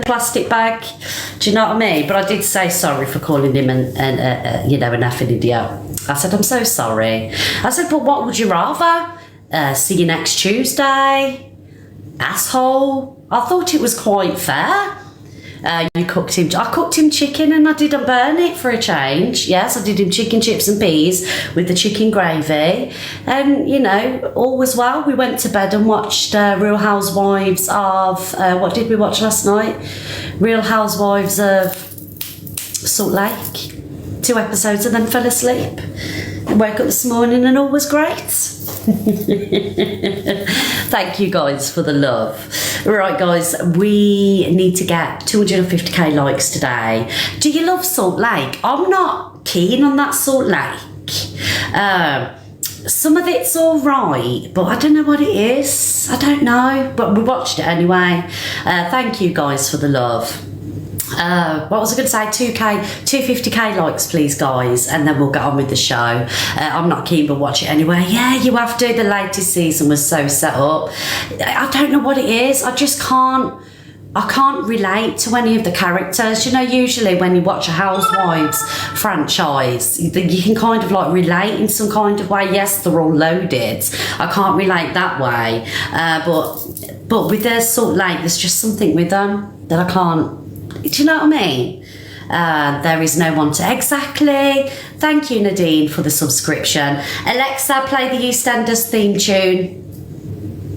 plastic bag. Do you know what I mean? But I did say sorry for calling him an effing idiot. I said, I'm so sorry. I said, but what would you rather? See you next Tuesday? Asshole. I thought it was quite fair. I cooked him chicken and I didn't burn it for a change. Yes, I did him chicken, chips and peas with the chicken gravy. And, all was well. We went to bed and watched Real Housewives of... what did we watch last night? Real Housewives of Salt Lake. 2 episodes and then fell asleep. I woke up this morning and all was great. Thank you guys for the love. Right guys, we need to get 250k likes today. Do you love Salt Lake? I'm not keen on that Salt Lake. Some of it's all right, but I don't know what it is. I don't know, but we watched it anyway. Thank you guys for the love. What was I going to say? 250k likes please guys, and then we'll get on with the show. I'm not keen, but watch it anyway. Yeah, you have to. The latest season was so set up. I don't know what it is. I can't relate to any of the characters. Usually when you watch a Housewives franchise, you can kind of like relate in some kind of way. Yes, they're all loaded. I can't relate that way. But with their Salt Lake, there's just something with them that I can't. Do you know what I mean? There is no one to... Exactly. Thank you, Nadine, for the subscription. Alexa, play the EastEnders theme tune.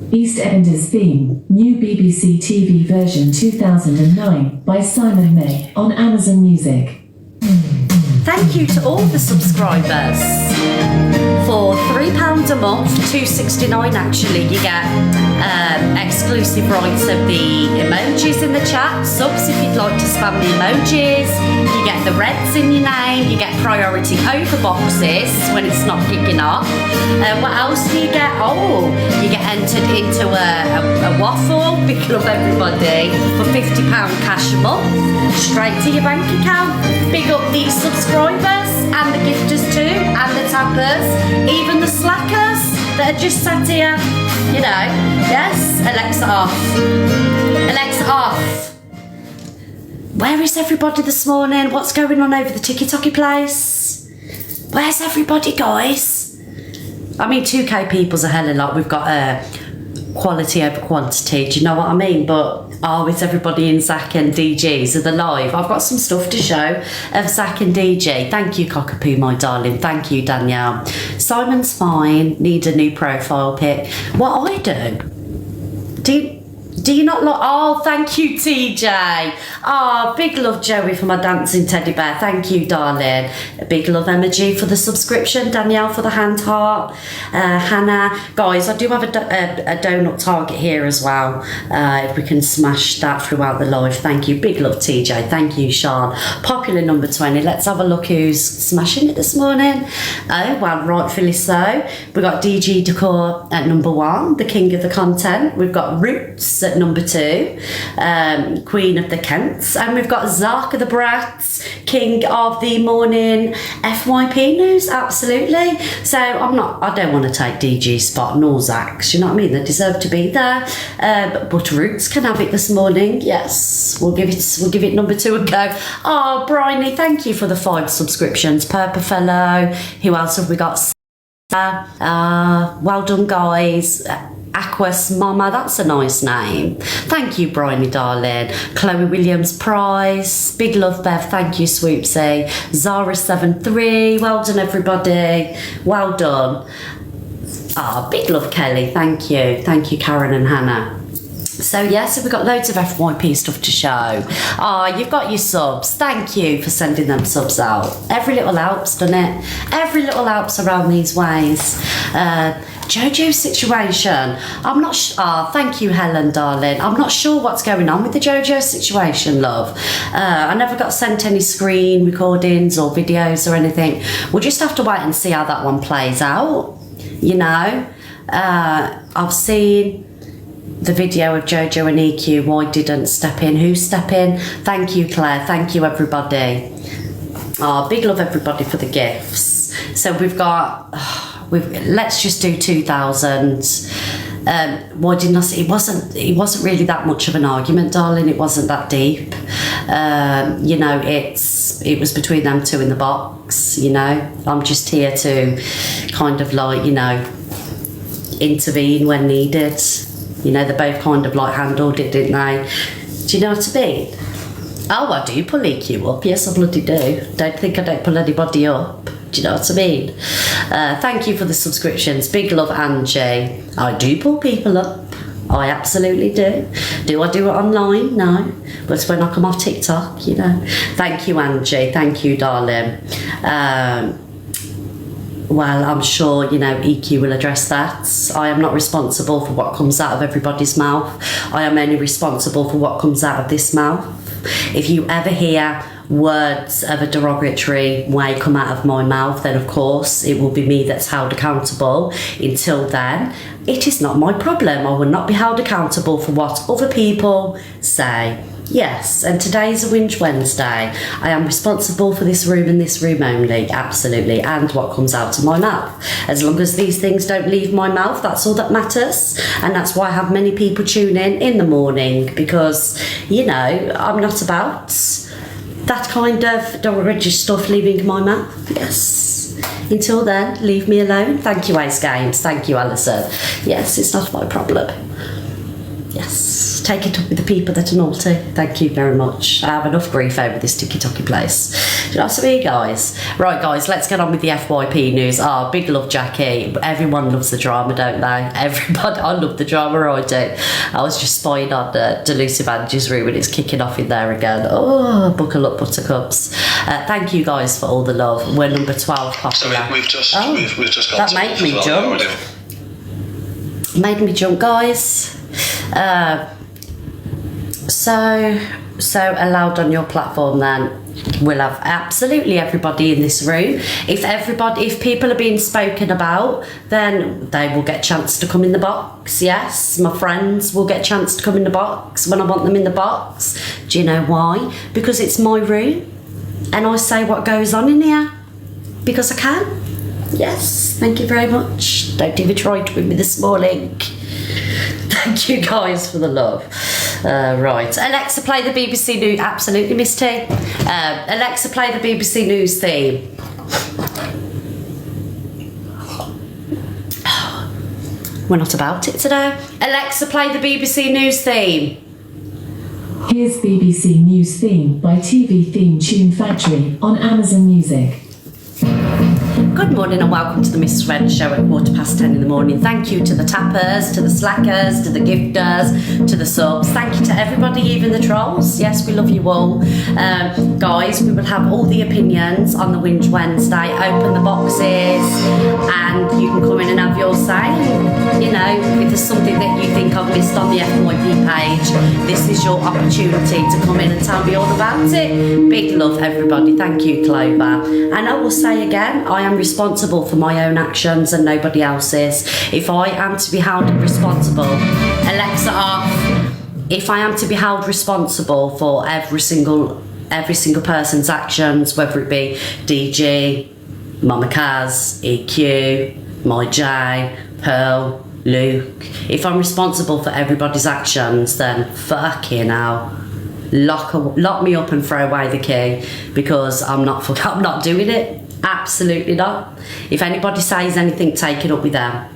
EastEnders theme, new BBC TV version 2009 by Simon May on Amazon Music. Thank you to all the subscribers. For £3 a month, £2.69 actually, you get exclusive rights of the emojis in the chat, subs if you'd like to spam the emojis, you get the reds in your name, you get priority over boxes when it's not kicking off. What else do you get? Oh, you get entered into a waffle, big love everybody, for £50 cash a month, straight to your bank account. Big up these subscribers and the gifters too, and the tappers, even the slackers that are just sat here, yes, Alexa off. Alexa off. Where is everybody this morning? What's going on over the tiki-toki place? Where's everybody, guys? 2k people's a hell of a lot. We've got quality over quantity, do you know what I mean? But it's everybody in Zach and DG's are the live. I've got some stuff to show of Zach and DG. Thank you, Cockapoo, my darling. Thank you, Danielle. Simon's fine. Need a new profile pic. What I do you not look? Oh, thank you, TJ. Oh, big love, Joey, for my dancing teddy bear. Thank you, darling. A big love, Emma G, for the subscription. Danielle for the hand heart. Hannah. Guys, I do have a donut target here as well. If we can smash that throughout the live. Thank you. Big love, TJ. Thank you, Sean. Popular number 20. Let's have a look who's smashing it this morning. Oh, well, rightfully so. We've got DG Decor at number 1, the king of the content. We've got Roots at number 2, Queen of the Kents, and we've got Zark of the Brats, king of the morning FYP news. Absolutely. So I don't want to take DG's spot nor Zach's, you know what I mean? They deserve to be there, but Roots can have it this morning. Yes, we'll give it number 2 a go. Oh, Bryony, thank you for the 5 subscriptions. Purple Fellow. Who else have we got? Well done, guys. Aquas Mama, that's a nice name. Thank you, Bryony, darling. Chloe Williams Prize. Big love, Bev. Thank you, Swoopsy. Zara73. Well done, everybody. Well done. Big love, Kelly. Thank you. Thank you, Karen and Hannah. So we've got loads of FYP stuff to show. You've got your subs. Thank you for sending them subs out. Every little helps, doesn't it? Every little helps around these ways. JoJo's situation. I'm not thank you, Helen, darling. I'm not sure what's going on with the JoJo situation, love. I never got sent any screen recordings or videos or anything. We'll just have to wait and see how that one plays out. I've seen the video of JoJo and EQ. Why didn't step in? Who step in? Thank you, Claire. Thank you, everybody. Big love, everybody, for the gifts. So we've got let's just do 2,000 Why didn't I say it wasn't really that much of an argument, darling. It wasn't that deep. You know, it was between them two in the box, you know. I'm just here to kind of like, you know, intervene when needed. You know, they both kind of like handled it, didn't they? Do you know what I mean? Oh, I do pull EQ up. Yes, I bloody do. Don't think I don't pull anybody up. Do you know what I mean? Thank you for the subscriptions. Big love, Angie. I do pull people up. I absolutely do. Do I do it online? No. But when I come off TikTok, you know. Thank you, Angie. Thank you, darling. Well, I'm sure, you know, EQ will address that. I am not responsible for what comes out of everybody's mouth. I am only responsible for what comes out of this mouth. If you ever hear words of a derogatory way come out of my mouth, then of course it will be me that's held accountable. Until then, it is not my problem. I will not be held accountable for what other people say. Yes, and today's a Whinge Wednesday. I am responsible for this room and this room only, absolutely, and what comes out of my mouth. As long as these things don't leave my mouth, that's all that matters. And that's why I have many people tune in the morning, because, you know, I'm not about that kind of derogatory stuff leaving my mouth. Yes. Until then, leave me alone. Thank you, Ace Games. Thank you, Alison. Yes, it's not my problem. Yes, take it up with the people that are naughty. Thank you very much. I have enough grief over this ticky-tocky place. Do you know what I mean, guys? Right, guys, let's get on with the FYP news. Oh, big love, Jackie. Everyone loves the drama, don't they? Everybody. I love the drama, I do. I was just spying on Delusive Angie's room and it's kicking off in there again. Oh, buckle up, buttercups. Thank you, guys, for all the love. We're number 12 popular. So we've just got that made me jump. Made me jump, guys. So allowed on your platform, then we'll have absolutely everybody in this room. If people are being spoken about, then they will get a chance to come in the box. Yes, my friends will get a chance to come in the box when I want them in the box. Do you know why? Because it's my room and I say what goes on in here because I can. Yes, thank you very much. Don't even try to win me this morning. Thank you, guys, for the love. Right, Alexa, play the BBC News. Absolutely, Miss T. Alexa, play the BBC News theme. We're not about it today. Alexa, play the BBC News theme. Here's BBC News theme by TV Theme Tune Factory on Amazon Music. Good morning and welcome to the Mrs. Red Show at 10:15 in the morning. Thank you to the tappers, to the slackers, to the gifters, to the subs. Thank you to everybody, even the trolls. Yes, we love you all. Guys, we will have all the opinions on the Whinge Wednesday. Open the boxes and you can come in and have your say. You know, if there's something that you think I've missed on the FYP page, this is your opportunity to come in and tell me all about it. Big love, everybody. Thank you, Clover. And I will say again, I am responsible for my own actions and nobody else's. If I am to be held responsible, Alexa off. If I am to be held responsible for every single person's actions, whether it be DG, Mama Kaz, EQ, My J, Pearl, Luke, if I'm responsible for everybody's actions, then fucking hell, lock me up and throw away the key, because I'm not doing it. Absolutely not. If anybody says anything, take it up with them.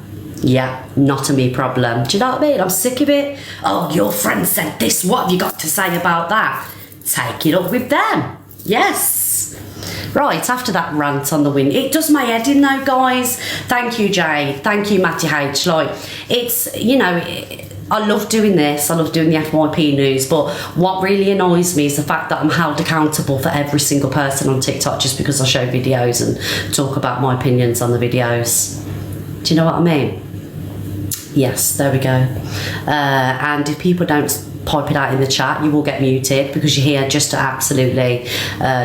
Yeah, not a me problem. Do you know what I mean? I'm sick of it. Oh, your friend said this. What have you got to say about that? Take it up with them. Yes. Right, after that rant on the wind, it does my head in though, guys. Thank you, Jay. Thank you, Matty H. Like, it's, you know, I love doing this. I love doing the FYP news, but what really annoys me is the fact that I'm held accountable for every single person on TikTok just because I show videos and talk about my opinions on the videos. Do you know what I mean? Yes, there we go. And if people don't pipe it out in the chat, you will get muted because you're here just to absolutely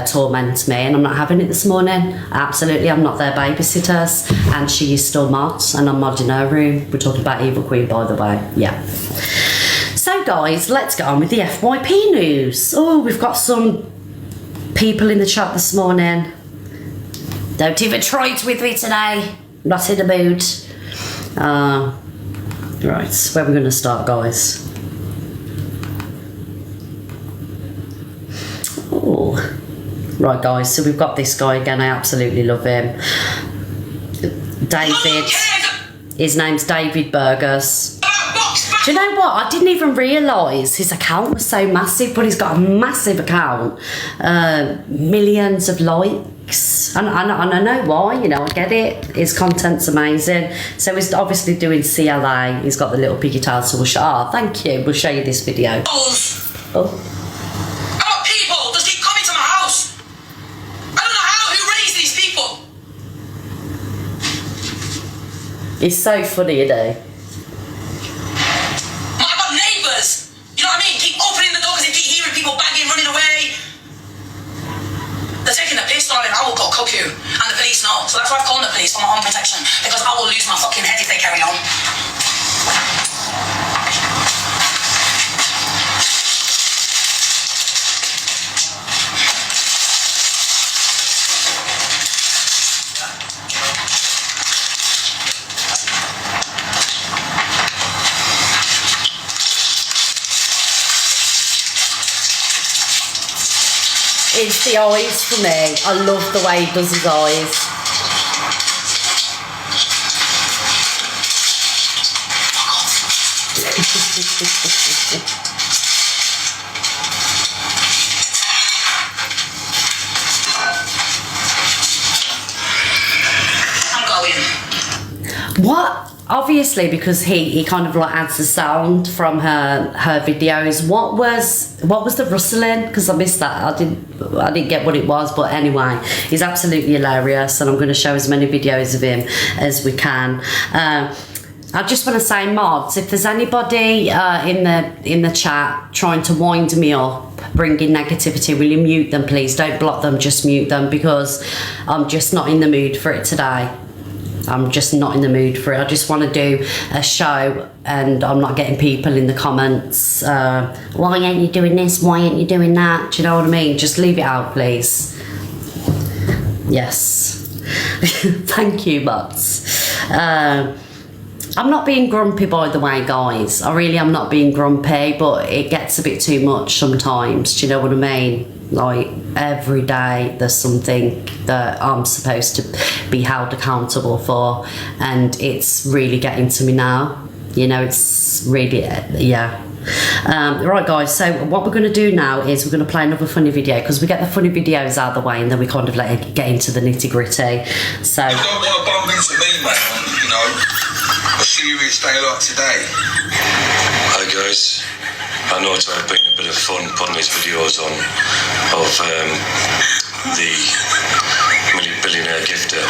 torment me, and I'm not having it this morning. Absolutely, I'm not their babysitters, and she is still mods, and I'm modding her room. We're talking about Evil Queen, by the way. Yeah. So, guys, let's get on with the FYP news. Oh, we've got some people in the chat this morning. Don't even try it with me today. Not in the mood. Right, where are we going to start, guys? Oh, right, guys. So we've got this guy again. I absolutely love him. David. His name's David Burgers. Do you know what? I didn't even realise his account was so massive, but he's got a massive account. Millions of likes. And I know why, you know, I get it. His content's amazing. So he's obviously doing CLA. He's got the little piggy tail, so we'll show. Oh, thank you. We'll show you this video. Oh. People just keep coming to my house. I don't know who raised these people. He's so funny, isn't he? I've got neighbours. You know what I mean? Keep opening the door because they keep hearing people banging, running away. They're taking the piss, darling. I will go cook you. And the police know. So that's why I've called the police for my own protection. Because I will lose my fucking head if they carry on. It's the eyes for me. I love the way he does his eyes. I'm going. What? Obviously, because he kind of like adds the sound from her videos. What was the rustling? Because I missed that. I didn't get what it was. But anyway, he's absolutely hilarious, and I'm going to show as many videos of him as we can. I just want to say, mods, if there's anybody in the chat trying to wind me up, bringing negativity, will you mute them, please? Don't block them, just mute them, because I'm just not in the mood for it today. I'm just not in the mood for it. I just want to do a show, and I'm not getting people in the comments. Why ain't you doing this? Why ain't you doing that? Do you know what I mean? Just leave it out, please. Yes. Thank you, mods. I'm not being grumpy, by the way, guys. I really am not being grumpy, but it gets a bit too much sometimes. Do you know what I mean? Like, every day there's something that I'm supposed to be held accountable for, and it's really getting to me now. You know, it's really, yeah. Right, guys, so what we're going to do now is we're going to play another funny video, because we get the funny videos out of the way and then we kind of get into the nitty-gritty. So You don't want to bump into me, mate, on, you know, a serious day like today. Hi guys, I know it's been a bit of fun putting these videos on of the billionaire gifter,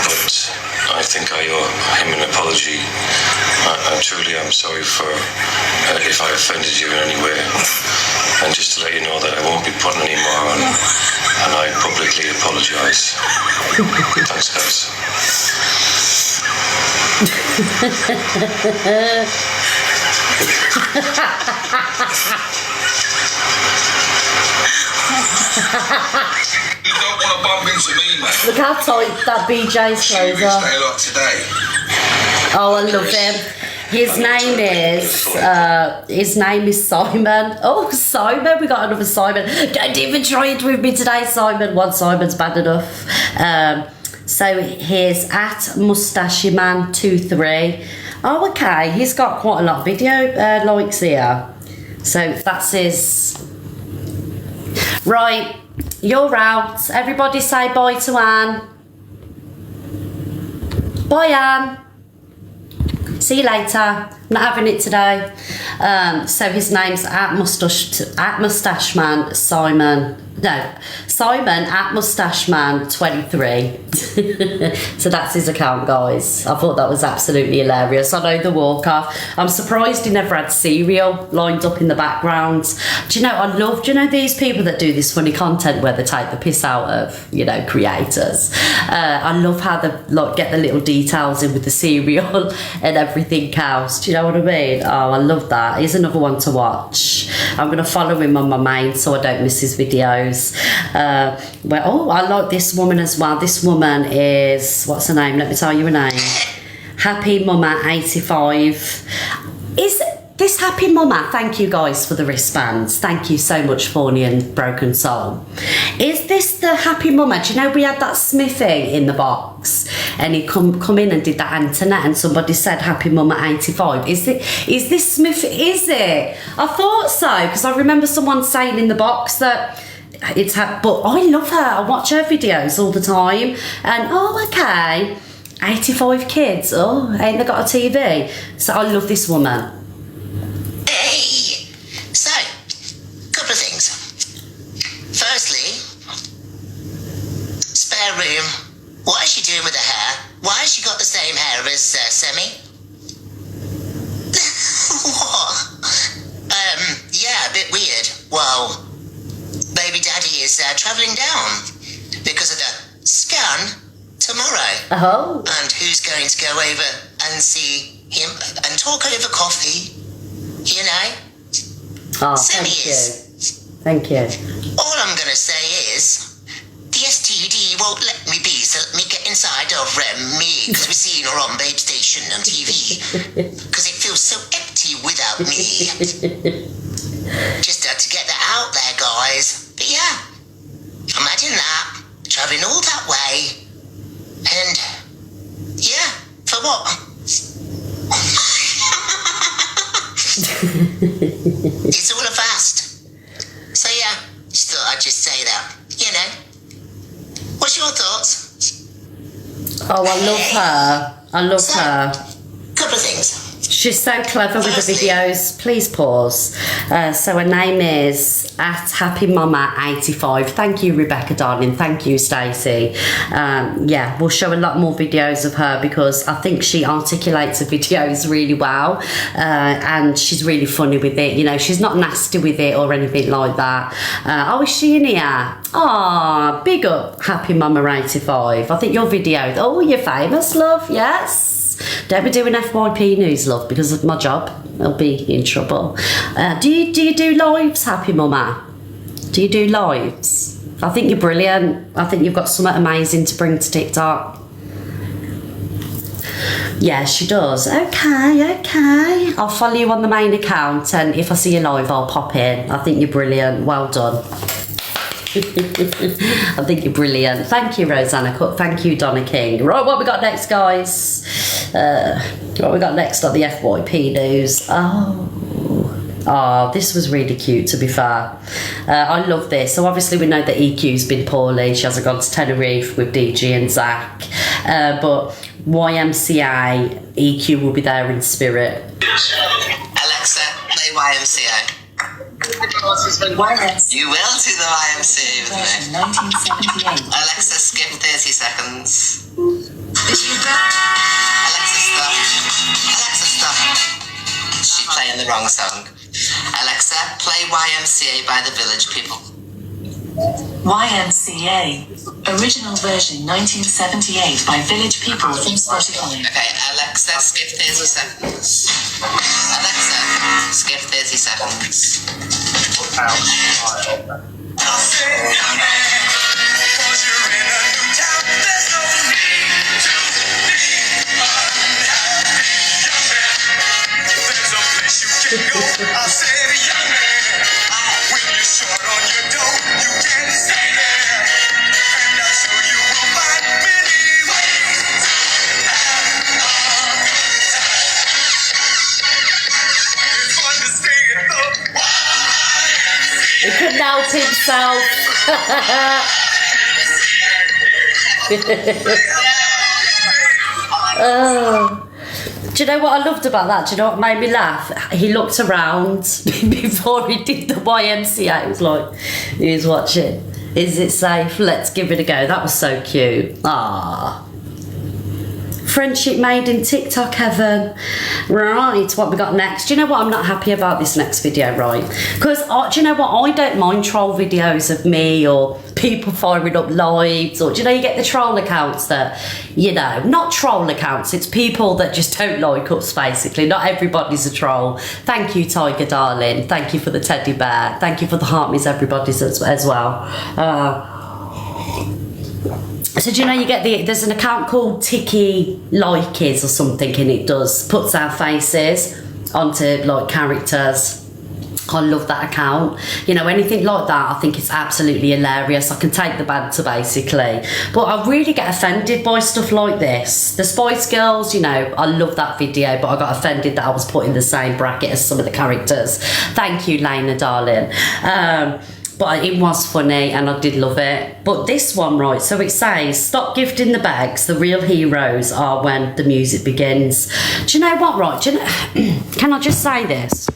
but I think I owe him an apology. I truly am sorry for if I offended you in any way, and just to let you know that I won't be putting any more on, and I publicly apologise. Thanks, guys. You don't want to bump into me, mate. look how tight that BJ's clothes Serious are. day like today. Oh, I love him. His name is Simon. Oh, Simon, we got another Simon. Don't even try it with me today, Simon. One Simon's bad enough. So here's at mustacheman23. Oh, okay. He's got quite a lot of video likes here. So that's his. Right, you're out. Everybody say bye to Anne. Bye, Anne. See you later. I'm not having it today. So his name's at Mustache Man Simon. No, Simon at Mustacheman23. So that's his account, guys. I thought that was absolutely hilarious. I know the walk off. I'm surprised he never had cereal lined up in the background. Do you know, I love, these people that do this funny content where they take the piss out of, creators. I love how they get the little details in with the cereal and everything else. Do you know what I mean? Oh, I love that. Here's another one to watch. I'm going to follow him on my main so I don't miss his videos. I like this woman as well. This woman is, what's her name? Let me tell you her name. Happy Mama 85. Is this Happy Mama? Thank you guys for the wristbands. Thank you so much, Fawny and Broken Soul. Is this the Happy Mama? Do you know we had that Smithy in the box, and he come in and did that Antoinette, and somebody said Happy Mama 85. Is this Smithy? Is it? I thought so, because I remember someone saying in the box that it's but I love her. I watch her videos all the time, and oh, okay, 85 kids. Oh, ain't they got a TV? So I love this woman. Hey! So, couple of things. Firstly, spare room. What is she doing with her hair? Why has she got the same hair as Semi? What? Yeah, a bit weird. Well, baby daddy is travelling down because of the scan tomorrow. Oh. And who's going to go over and see him and talk over coffee? You know? Oh, Semi thank you. is. Thank you. All I'm going to say is, the STD won't let me be, so let me get inside of me, because we're seeing her on Babe Station on TV, because it feels so empty without me. Just had to get that out there, guys. But yeah, imagine that, travelling all that way, and yeah, for what? It's all a fast. So yeah, just thought I'd just say that, you know. What's your thoughts? Oh, I love her. I love her. Couple of things. She's so clever with the Firstly- videos. Please pause. So her name is @HappyMama85. Thank you, Rebecca, darling. Thank you, Stacey. Yeah, we'll show a lot more videos of her because I think she articulates the videos really well, and she's really funny with it. You know, she's not nasty with it or anything like that. Oh, is she in here? Ah, big up, Happy Mama 85. I think your video. Oh, you're famous, love. Yes. Don't be doing FYP news, love, because of my job. I'll be in trouble. Do you do lives, Happy Mama? Do you do lives? I think you're brilliant. I think you've got something amazing to bring to TikTok. Yeah, she does. Okay. I'll follow you on the main account, and if I see you live, I'll pop in. I think you're brilliant. Well done. I think you're brilliant. Thank you, Rosanna Cook. Thank you, Donna King. Right, what we got next, guys? What we got next on the FYP news? Oh, this was really cute, to be fair. I love this. So obviously we know that EQ's been poorly. She hasn't gone to Tenerife with DG and Zach. But YMCA, EQ will be there in spirit. Alexa, play YMCA. You will do the YMCA with me. 1978. Alexa, skip 30 seconds. Alexa, stop. She's playing the wrong song. Alexa, play YMCA by the Village People. YMCA. Original version 1978 by Village People from Spotify. Okay, Alexa, skip 30 seconds. Alexa, skip 30 seconds. He couldn't help himself. Oh. Do you know what I loved about that? Do you know what made me laugh? He looked around before he did the YMCA. It was like, he was watching. Is it safe? Let's give it a go. That was so cute. Ah. Friendship made in TikTok heaven. Right, what we got next? Do you know what I'm not happy about this next video, right? Because, do you know what? I don't mind troll videos of me or people firing up lives, or do you know, you get the troll accounts that, you know, not troll accounts, it's people that just don't like us, basically. Not everybody's a troll. Thank you, Tiger darling. Thank you for the teddy bear. Thank you for the heart miss everybody's as well. So do you know you get there's an account called Tiki Likeys or something, and it puts our faces onto like characters. I love that account. You know, anything like that, I think it's absolutely hilarious. I can take the banter basically. But I really get offended by stuff like this. The Spice Girls, you know, I love that video, but I got offended that I was put in the same bracket as some of the characters. Thank you, Lena, darling. But it was funny and I did love it. But this one, right, so it says, stop gifting the bags. The real heroes are when the music begins. Do you know what, right? Do you know, can I just say this?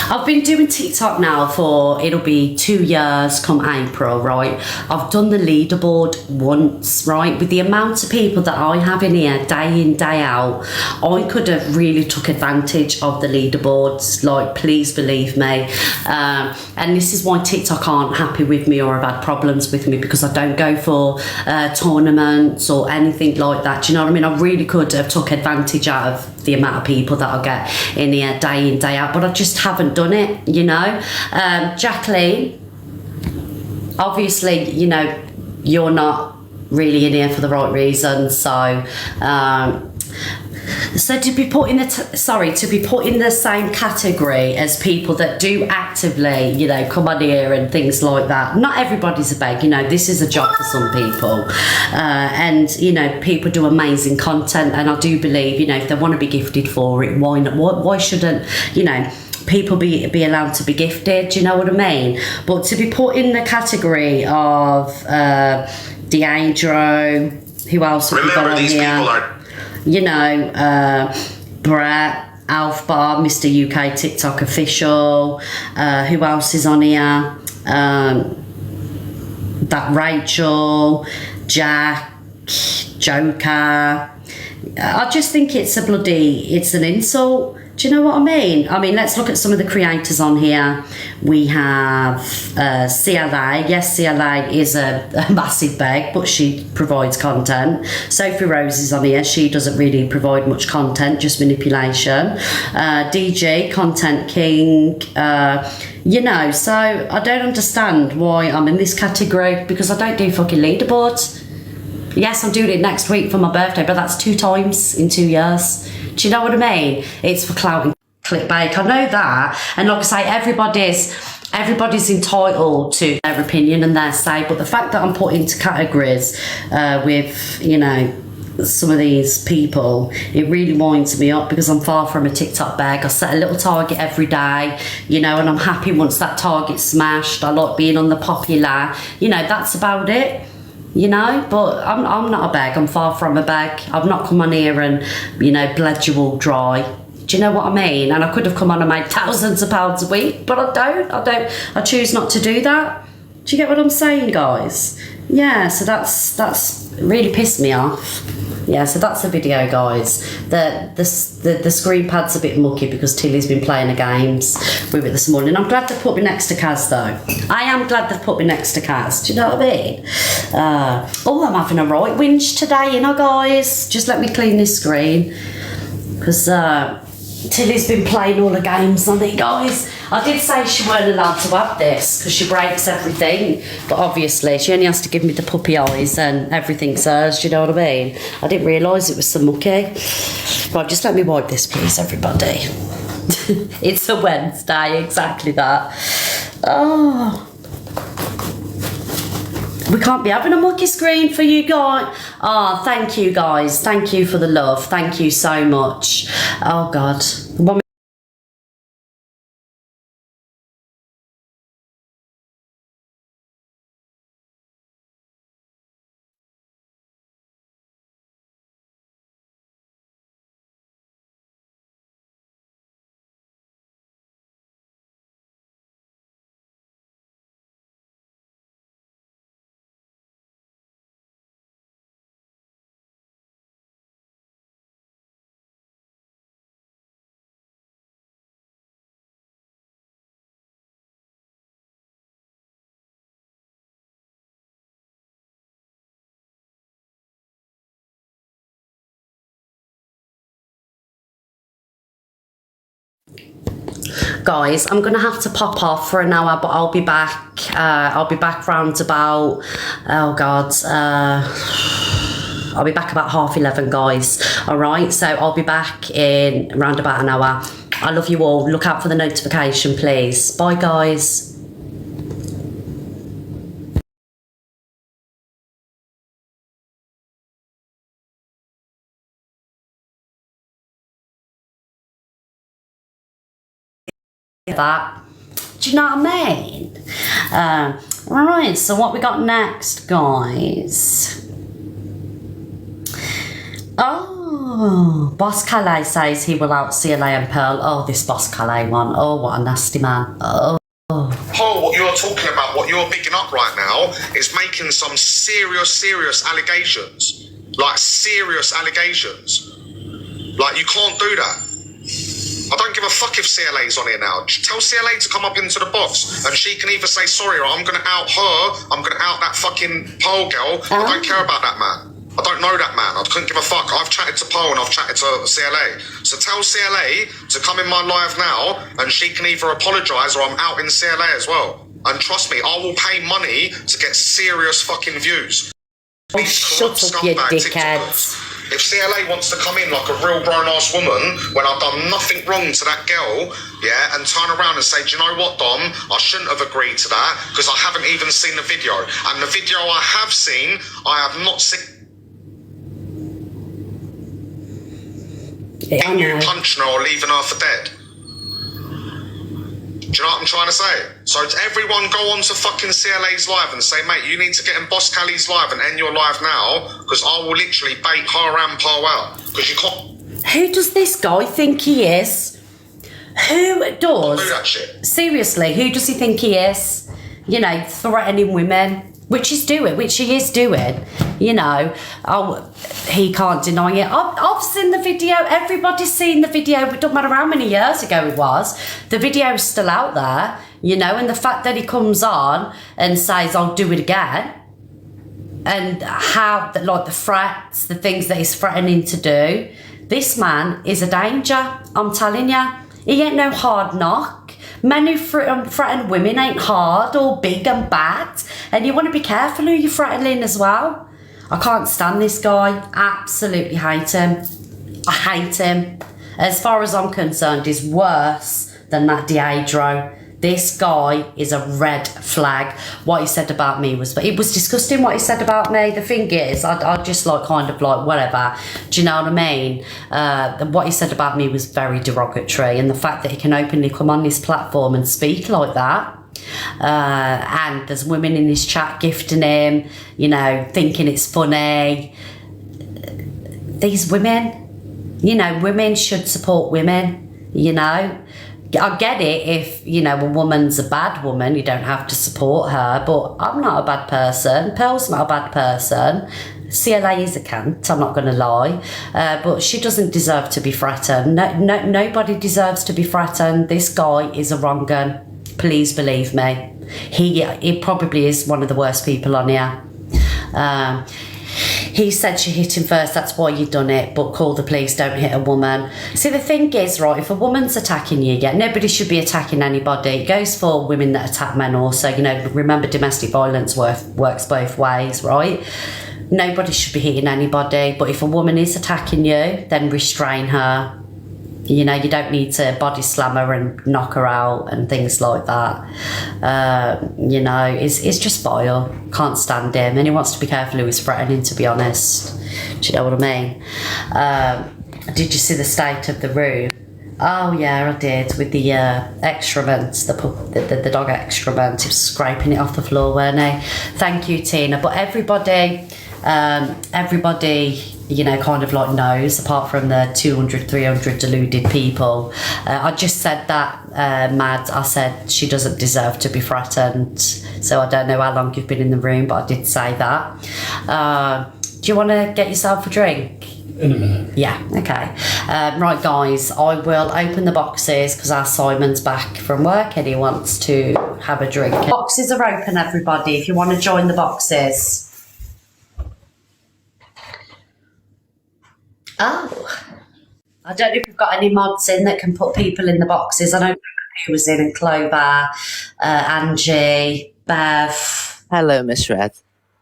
I've been doing TikTok now for, it'll be 2 years come April, right? I've done the leaderboard once, right? With the amount of people that I have in here, day in, day out, I could have really took advantage of the leaderboards, like, please believe me. And this is why TikTok aren't happy with me or have had problems with me, because I don't go for tournaments or anything like that. Do you know what I mean? I really could have took advantage out of the amount of people that I get in here day in, day out, but I just haven't done it, you know. Jacqueline, obviously, you know, you're not really in here for the right reasons, so so to be put in the same category as people that do actively, you know, come on here and things like that. Not everybody's a beg, you know, this is a job for some people. And, you know, people do amazing content, and I do believe, you know, if they want to be gifted for it, why not? Why shouldn't, you know, people be allowed to be gifted? Do you know what I mean? But to be put in the category of Deandro, who else have we got on here? You know, Brett, Alf Bar, Mr. UK TikTok official. Who else is on here? That Rachel, Jack, Joker. I just think it's an insult. Do you know what I mean? I mean, let's look at some of the creators on here. We have CLA. Yes, CLA is a massive bag, but she provides content. Sophie Rose is on here. She doesn't really provide much content, just manipulation. DJ, Content King. You know, so I don't understand why I'm in this category, because I don't do fucking leaderboards. Yes, I'm doing it next week for my birthday, but that's 2 times in 2 years. Do you know what I mean? It's for clout and clickbait. I know that. And like I say, everybody's entitled to their opinion and their say, but the fact that I'm put into categories with, you know, some of these people, it really winds me up, because I'm far from a TikTok bag. I set a little target every day, you know, and I'm happy once that target's smashed. I like being on the popular, you know, that's about it. You know, but I'm not a bag. I'm far from a bag. I've not come on here and, you know, bled you all dry. Do you know what I mean? And I could have come on and made thousands of pounds a week, but I don't. I choose not to do that. Do you get what I'm saying, guys? Yeah, so that's really pissed me off. Yeah, so that's the video, guys. The screen pad's a bit mucky because Tilly's been playing the games with it this morning. I'm glad they put me next to Kaz, though. I am glad they've put me next to Kaz. Do you know what I mean? Oh, I'm having a right whinge today, you know, guys. Just let me clean this screen, because Tilly's been playing all the games on it, guys. I did say she weren't allowed to have this because she breaks everything, but obviously she only has to give me the puppy eyes and everything's hers. Do you know what I mean? I didn't realise it was so mucky. Right, just let me wipe this, please, everybody. It's a Wednesday, exactly that. Oh, we can't be having a mucky screen for you guys. Oh, thank you, guys. Thank you for the love. Thank you so much. Oh, God. guys, I'm gonna have to pop off for an hour, but I'll be back. I'll be back round about, oh God, I'll be back about 11:30, guys. All right, so I'll be back in around about an hour. I love you all. Look out for the notification, please. Bye, guys. That, do you know what I mean? Right, so what we got next, guys? Oh, Boss Calais says he will out CLA and Pearl. Oh, this Boss Calais one. Oh, what a nasty man. Oh. Paul, what you're talking about, what you're bigging up right now, is making some serious allegations. Like, serious allegations. Like, you can't do that. I don't give a fuck if CLA's on here now. Tell CLA to come up into the box and she can either say sorry or I'm going to out her, I'm going to out that fucking Pearl girl. I don't care about that man. I don't know that man. I couldn't give a fuck. I've chatted to Pearl and I've chatted to CLA. So tell CLA to come in my live now and she can either apologise or I'm out in CLA as well. And trust me, I will pay money to get serious fucking views. Oh, shut up, you dickheads. If CLA wants to come in like a real grown-ass woman when I've done nothing wrong to that girl, yeah, and turn around and say, do you know what, Dom? I shouldn't have agreed to that because I haven't even seen the video. And the video I have seen, I have not seen. Yeah, I know. You punching her or leaving her for dead. Do you know what I'm trying to say? So everyone go on to fucking CLA's live and say, mate, you need to get in Boss Callie's live and end your live now because I will literally bait her and Pearl out because you can't. Who does this guy think he is? Who does? Do that shit. Seriously, who does he think he is? You know, threatening women. Which he is doing, you know. Oh, he can't deny it. I've seen the video. Everybody's seen the video. It doesn't matter how many years ago it was. The video is still out there, you know. And the fact that he comes on and says, "I'll do it again," and how, like, the threats, the things that he's threatening to do. This man is a danger. I'm telling you, he ain't no hard knock. Men who threaten women ain't hard or big and bad. And you want to be careful who you're threatening as well. I can't stand this guy. Absolutely hate him. I hate him. As far as I'm concerned, he's worse than that Deidro. This guy is a red flag. What he said about me was, but it was disgusting what he said about me. The thing is, I just like kind of like whatever. Do you know what I mean? What he said about me was very derogatory, and the fact that he can openly come on this platform and speak like that. And there's women in his chat gifting him, you know, thinking it's funny. These women, you know, women should support women, you know. I get it if, you know, a woman's a bad woman, you don't have to support her, but I'm not a bad person. Pearl's not a bad person. CLA is a cunt, I'm not going to lie, but she doesn't deserve to be threatened. Nobody deserves to be threatened. This guy is a wrong gun. Please believe me. He probably is one of the worst people on here. He said she hit him first, that's why you done it, but call the police, don't hit a woman. See, the thing is, right, if a woman's attacking you, yeah, nobody should be attacking anybody. It goes for women that attack men also, you know, remember domestic violence works both ways, right? Nobody should be hitting anybody, but if a woman is attacking you, then restrain her. You know, you don't need to body slam her and knock her out and things like that. You know, it's just vile. Can't stand him. And he wants to be careful who he's threatening, to be honest. Do you know what I mean? Did you see the state of the room? Oh, yeah, I did. With the excrement, the dog excrement. He was scraping it off the floor, weren't he? Thank you, Tina. But everybody, you know, kind of like knows, apart from the 200, 300 deluded people. I just said that, Mad, I said she doesn't deserve to be threatened. So I don't know how long you've been in the room, but I did say that. Do you want to get yourself a drink? In a minute. Yeah, okay. Right, guys, I will open the boxes because our Simon's back from work and he wants to have a drink. Boxes are open, everybody, if you want to join the boxes. Oh, I don't know if we've got any mods in that can put people in the boxes. I don't who was in, and Clover, Angie, Bev. Hello, Miss Red.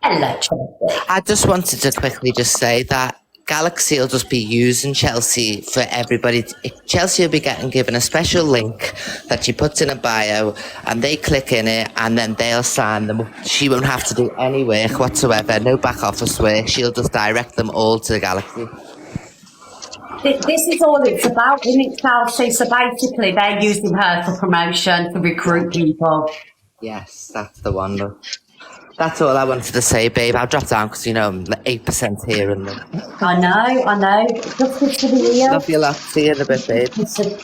Hello, Chelsea. I just wanted to quickly just say that Galaxy will just be using Chelsea for everybody. Chelsea will be given a special link that she puts in a bio, and they click in it, and then they'll sign them. She won't have to do any work whatsoever, no back office work. She'll just direct them all to Galaxy. This is all it's about, isn't it, Chelsea? So basically, they're using her for promotion, to recruit people. Yes, that's the one, though. That's all I wanted to say, babe. I'll drop down because, I'm 8% here. And I know. Just good to be here. Love you lot. See you in a bit, babe.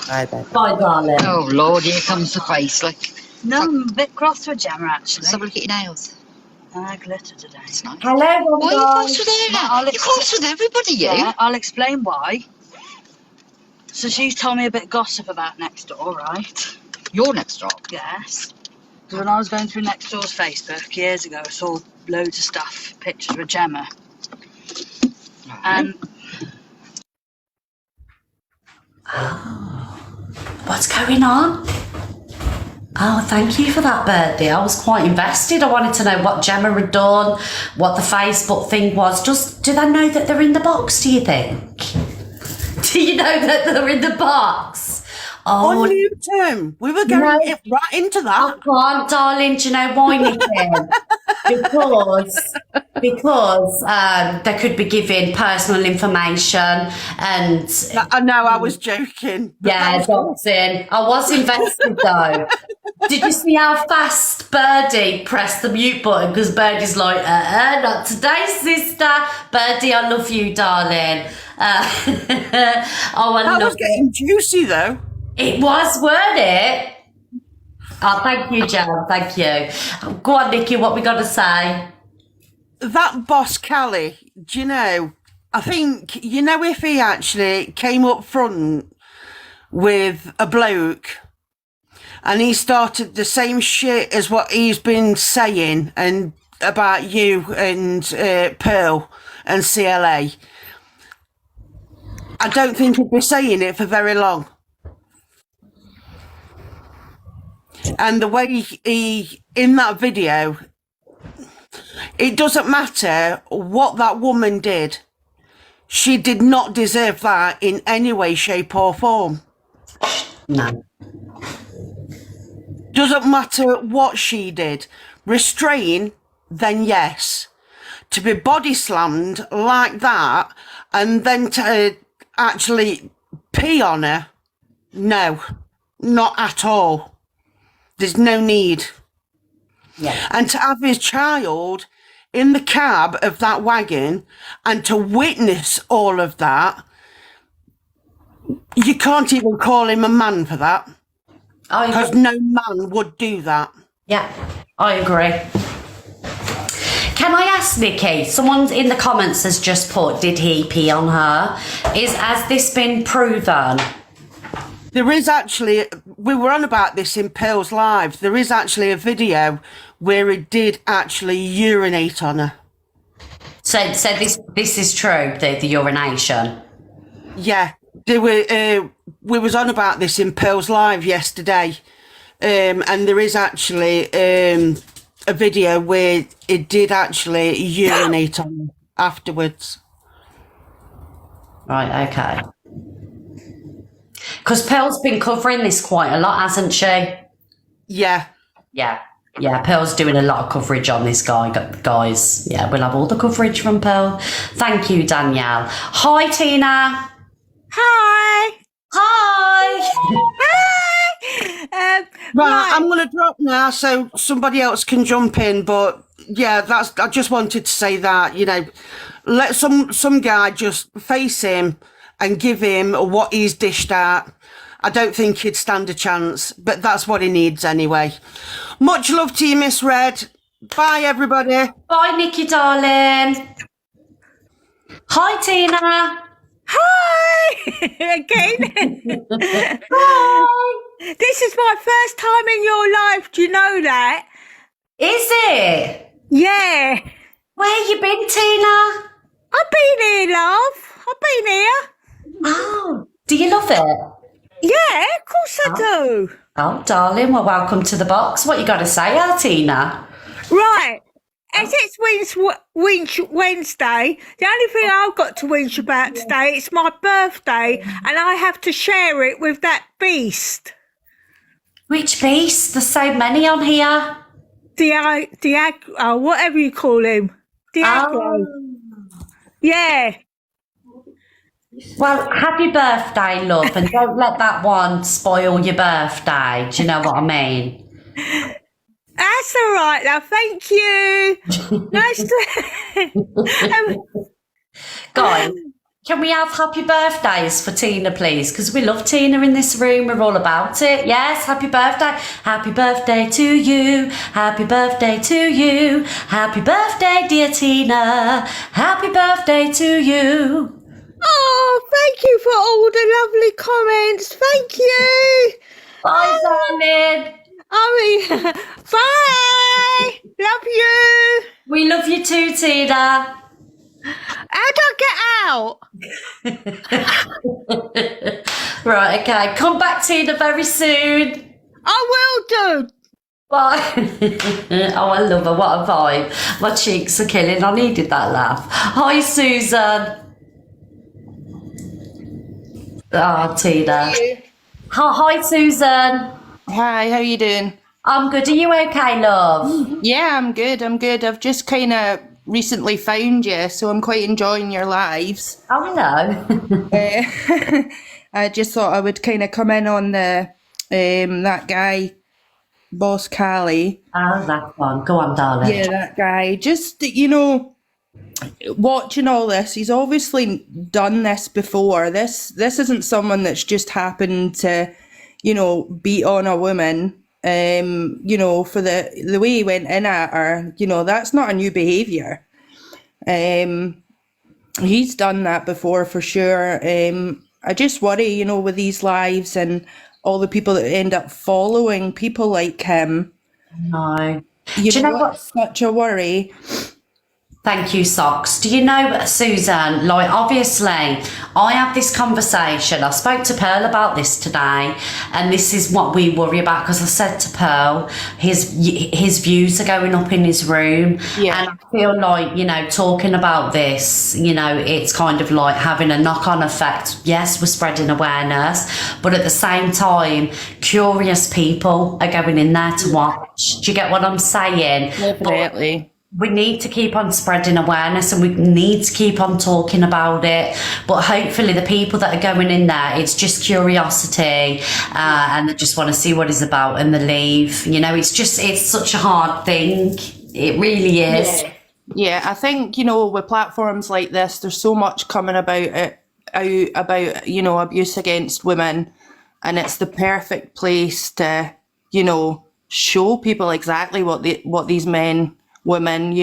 Bye, babe. Bye, darling. Oh, Lord, here comes the face. Like, No, I'm a bit cross with Gemma, actually. let's have a look at your nails. I glitter today. It's nice. Hello, Why are you guys. cross with her now? I'll You're cross with everybody, you. Yeah, I'll explain why. So she's told me a bit of gossip about next door, right? You're next door. Yes. Because when I was going through next door's Facebook years ago, I saw loads of stuff, pictures with Gemma. And What's going on? Oh, thank you for that, Birdie. I was quite invested. I wanted to know what Gemma had done, what the Facebook thing was. Do they know that they're in the box, do you think? Do you know that they're in the box? Oh, On you, Tim. We were going right into that. I can't, darling. Do you know why, Nikki? because they could be giving personal information and... I know, I was joking. Yeah, Dotson. I was invested though. Did you see how fast Birdie pressed the mute button? Because Birdie's like, not today, sister. Birdie, I love you, darling. Oh, I That love was getting juicy, though. it. Was, weren't it? Oh, thank you, Jan. Thank you. Go on, Nikki. What we got to say? That boss, Callie, do you know, I think, if he actually came up front with a bloke and he started the same shit as what he's been saying and about you and Pearl and CLA, I don't think he'd be saying it for very long. And the way he, in that video, it doesn't matter what that woman did. She did not deserve that in any way, shape or form. No. Doesn't matter what she did. Restrain, then yes. To be body slammed like that and then to actually pee on her, no, not at all. There's no need. Yeah. And to have his child in the cab of that wagon and to witness all of that, you can't even call him a man for that. Because no man would do that. Yeah, I agree. Can I ask Nikki? Someone in the comments has just put, did he pee on her? Has this been proven? There is actually, we were on about this in Pearl's Live, there is actually a video where he did actually urinate on her. So this is true, the urination? Yeah, there were, we was on about this in Pearl's Live yesterday, and there is actually a video where it did actually urinate on her afterwards. Right, okay. Because Pearl's been covering this quite a lot, hasn't she? Yeah. Yeah, Pearl's doing a lot of coverage on this guy, guys. Yeah, we'll have all the coverage from Pearl. Thank you, Danielle. Hi, Tina. Hi. Right, I'm going to drop now so somebody else can jump in. But yeah, I just wanted to say that, let some guy just face him and give him what he's dished out. I don't think he'd stand a chance, but that's what he needs anyway. Much love to you, Miss Red. Bye, everybody. Bye, Nikki, darling. Hi, Tina. Hi again. Hi. This is my first time in your life. Do you know that? Is it? Yeah. Where you been, Tina? I've been here, love. I've been here. Oh, do you love it? Yeah, of course I do. Oh, darling, well, welcome to the box. What you got to say, Altina? Right. As it's Wednesday, the only thing I've got to whinge about today, it's my birthday, and I have to share it with that beast. Which beast? There's so many on here. Whatever you call him. Diagro. Yeah. Well, happy birthday, love, and don't let that one spoil your birthday. Do you know what I mean? That's all right, love. Thank you. Nice to... Guys, can we have happy birthdays for Tina, please? Because we love Tina in this room. We're all about it. Yes, happy birthday. Happy birthday to you. Happy birthday to you. Happy birthday, dear Tina. Happy birthday to you. Oh, thank you for all the lovely comments. Thank you. Bye, darling. Bye. Love you. We love you too, Tina. How do I get out? Right, okay. Come back, Tina, very soon. I will do. Bye. Oh, I love her. What a vibe. My cheeks are killing. I needed that laugh. Hi, Susan. Oh, Tina. Hi, Susan. Hi, how you doing? I'm good. Are you okay, love? Yeah, I'm good. I've just kind of recently found you, so I'm quite enjoying your lives. Oh, hello. I just thought I would kind of come in on the that guy, Boss Callie. Oh, that one. Go on, darling. Yeah, that guy. Just, watching all this, he's obviously done this before. This isn't someone that's just happened to, beat on a woman. For the way he went in at her, that's not a new behaviour. He's done that before for sure. I just worry, with these lives and all the people that end up following people like him. No. Do you know what's such a worry? Thank you, Socks. Do you know, Susan, like, obviously, I had this conversation. I spoke to Pearl about this today, and this is what we worry about, because I said to Pearl, his views are going up in his room. Yeah. And I feel like, talking about this, it's kind of like having a knock-on effect. Yes, we're spreading awareness, but at the same time, curious people are going in there to watch. Do you get what I'm saying? Definitely. We need to keep on spreading awareness, and we need to keep on talking about it. But hopefully the people that are going in there, it's just curiosity, and they just want to see what it's about and they leave. It's such a hard thing. It really is. Yeah, I think, with platforms like this, there's so much coming about abuse against women, and it's the perfect place to, show people exactly what these men, women,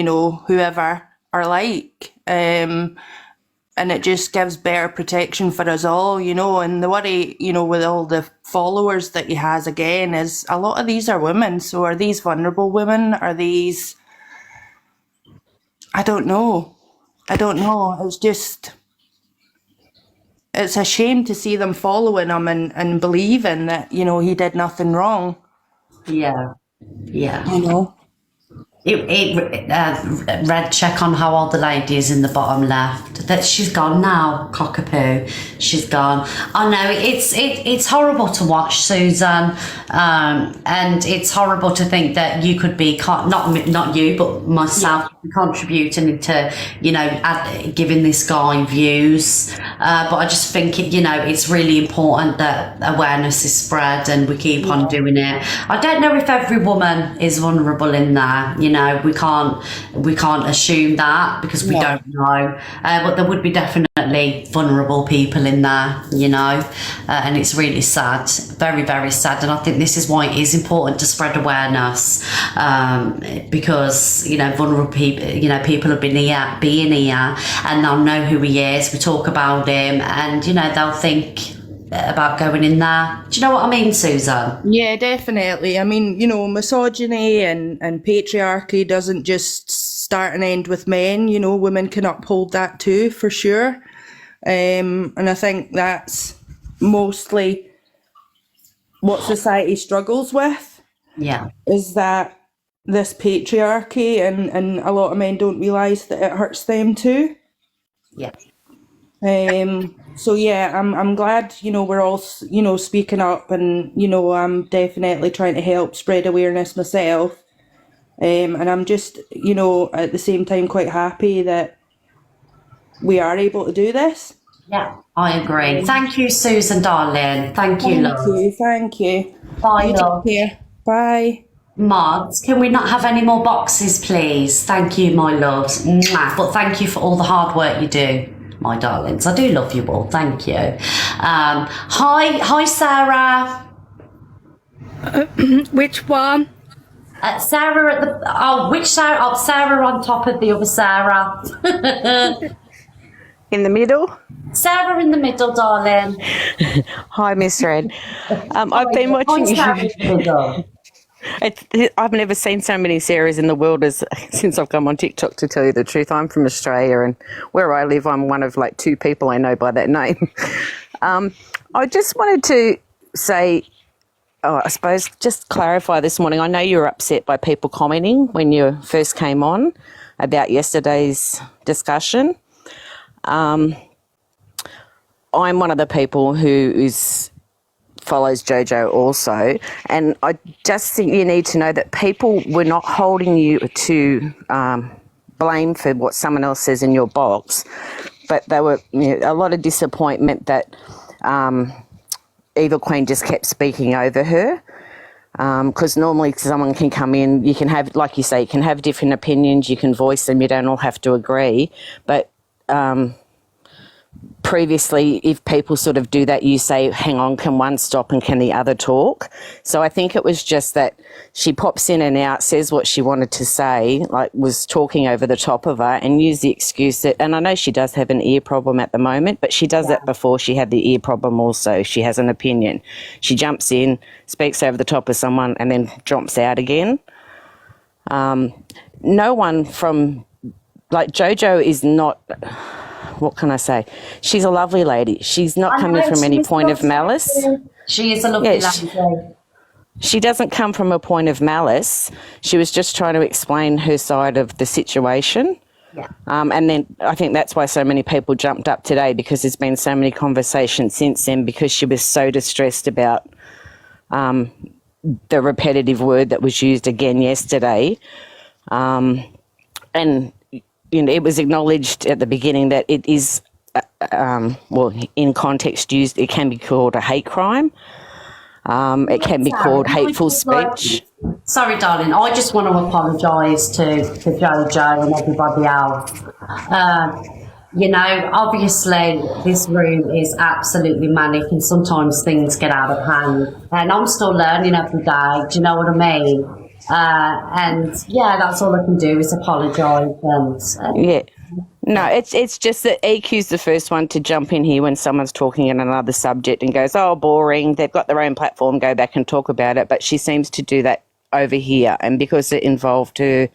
whoever are like, and it just gives better protection for us all, and the worry, with all the followers that he has, again, is a lot of these are women. So are these vulnerable women? Are these, I don't know. It's just, it's a shame to see them following him and believing that, he did nothing wrong. Yeah. Red check on how old the lady is in the bottom left. That she's gone now, cockapoo. She's gone. I know it's horrible to watch, Susan, and it's horrible to think that you could be not you, but myself, contributing to giving this guy views. But I just think it's really important that awareness is spread and we keep on doing it. I don't know if every woman is vulnerable in there. We can't assume that, because we don't know. But there would be definitely vulnerable people in there, and it's really sad, very, very sad. And I think this is why it is important to spread awareness, because vulnerable people, people have been being here, and they'll know who he is. We talk about him, and they'll think about going in there. Do you know what I mean, Susan? Yeah, definitely. I mean, misogyny and patriarchy doesn't just start and end with men. Women can uphold that too, for sure. And I think that's mostly what society struggles with. Yeah. Is that this patriarchy, and a lot of men don't realise that it hurts them too. Yeah. So yeah, I'm glad, we're all, speaking up, and, I'm definitely trying to help spread awareness myself. And I'm just, at the same time quite happy that we are able to do this. Yeah, I agree. Thank you, Susan, darling. Thank you, love. Thank you. Bye, You love. take care. Bye. Mods, can we not have any more boxes, please? Thank you, my loves. Mwah. But thank you for all the hard work you do, my darlings. I do love you all. Thank you. Hi, Sarah. Which one? Sarah at the which Sarah? Oh, Sarah on top of the other Sarah. In the middle? Sarah in the middle, darling. Hi, Miss Red. I've been watching you. I've never seen so many Sarahs in the world as since I've come on TikTok, to tell you the truth. I'm from Australia, and where I live, I'm one of like 2 people I know by that name. I just wanted to say, I suppose, just clarify this morning. I know you were upset by people commenting when you first came on about yesterday's discussion. I'm one of the people who follows Jojo also, and I just think you need to know that people were not holding you to blame for what someone else says in your box, but there were a lot of disappointment that Evil Queen just kept speaking over her, because normally someone can come in, you can have, like you say, you can have different opinions, you can voice them, you don't all have to agree, but previously, if people sort of do that, you say, hang on, can one stop and can the other talk? So I think it was just that she pops in and out, says what she wanted to say, like was talking over the top of her, and used the excuse that, and I know she does have an ear problem at the moment, but she does that before she had the ear problem also. She has an opinion. She jumps in, speaks over the top of someone, and then jumps out again. No one from, like, Jojo is not... What can I say? She's a lovely lady. She's not coming from any point of malice. She is a lovely lady. She doesn't come from a point of malice. She was just trying to explain her side of the situation. Yeah. And then I think that's why so many people jumped up today, because there's been so many conversations since then, because she was so distressed about the repetitive word that was used again yesterday. And it was acknowledged at the beginning that it is, in context used, it can be called a hate crime. It can be called hateful speech. Sorry, darling. I just want to apologise to Jojo and everybody else. Obviously this room is absolutely manic, and sometimes things get out of hand. And I'm still learning every day. Do you know what I mean? That's all I can do is apologise. Yeah. No, it's just that EQ's the first one to jump in here when someone's talking on another subject and goes, oh, boring, they've got their own platform, go back and talk about it. But she seems to do that over here, and because it involved her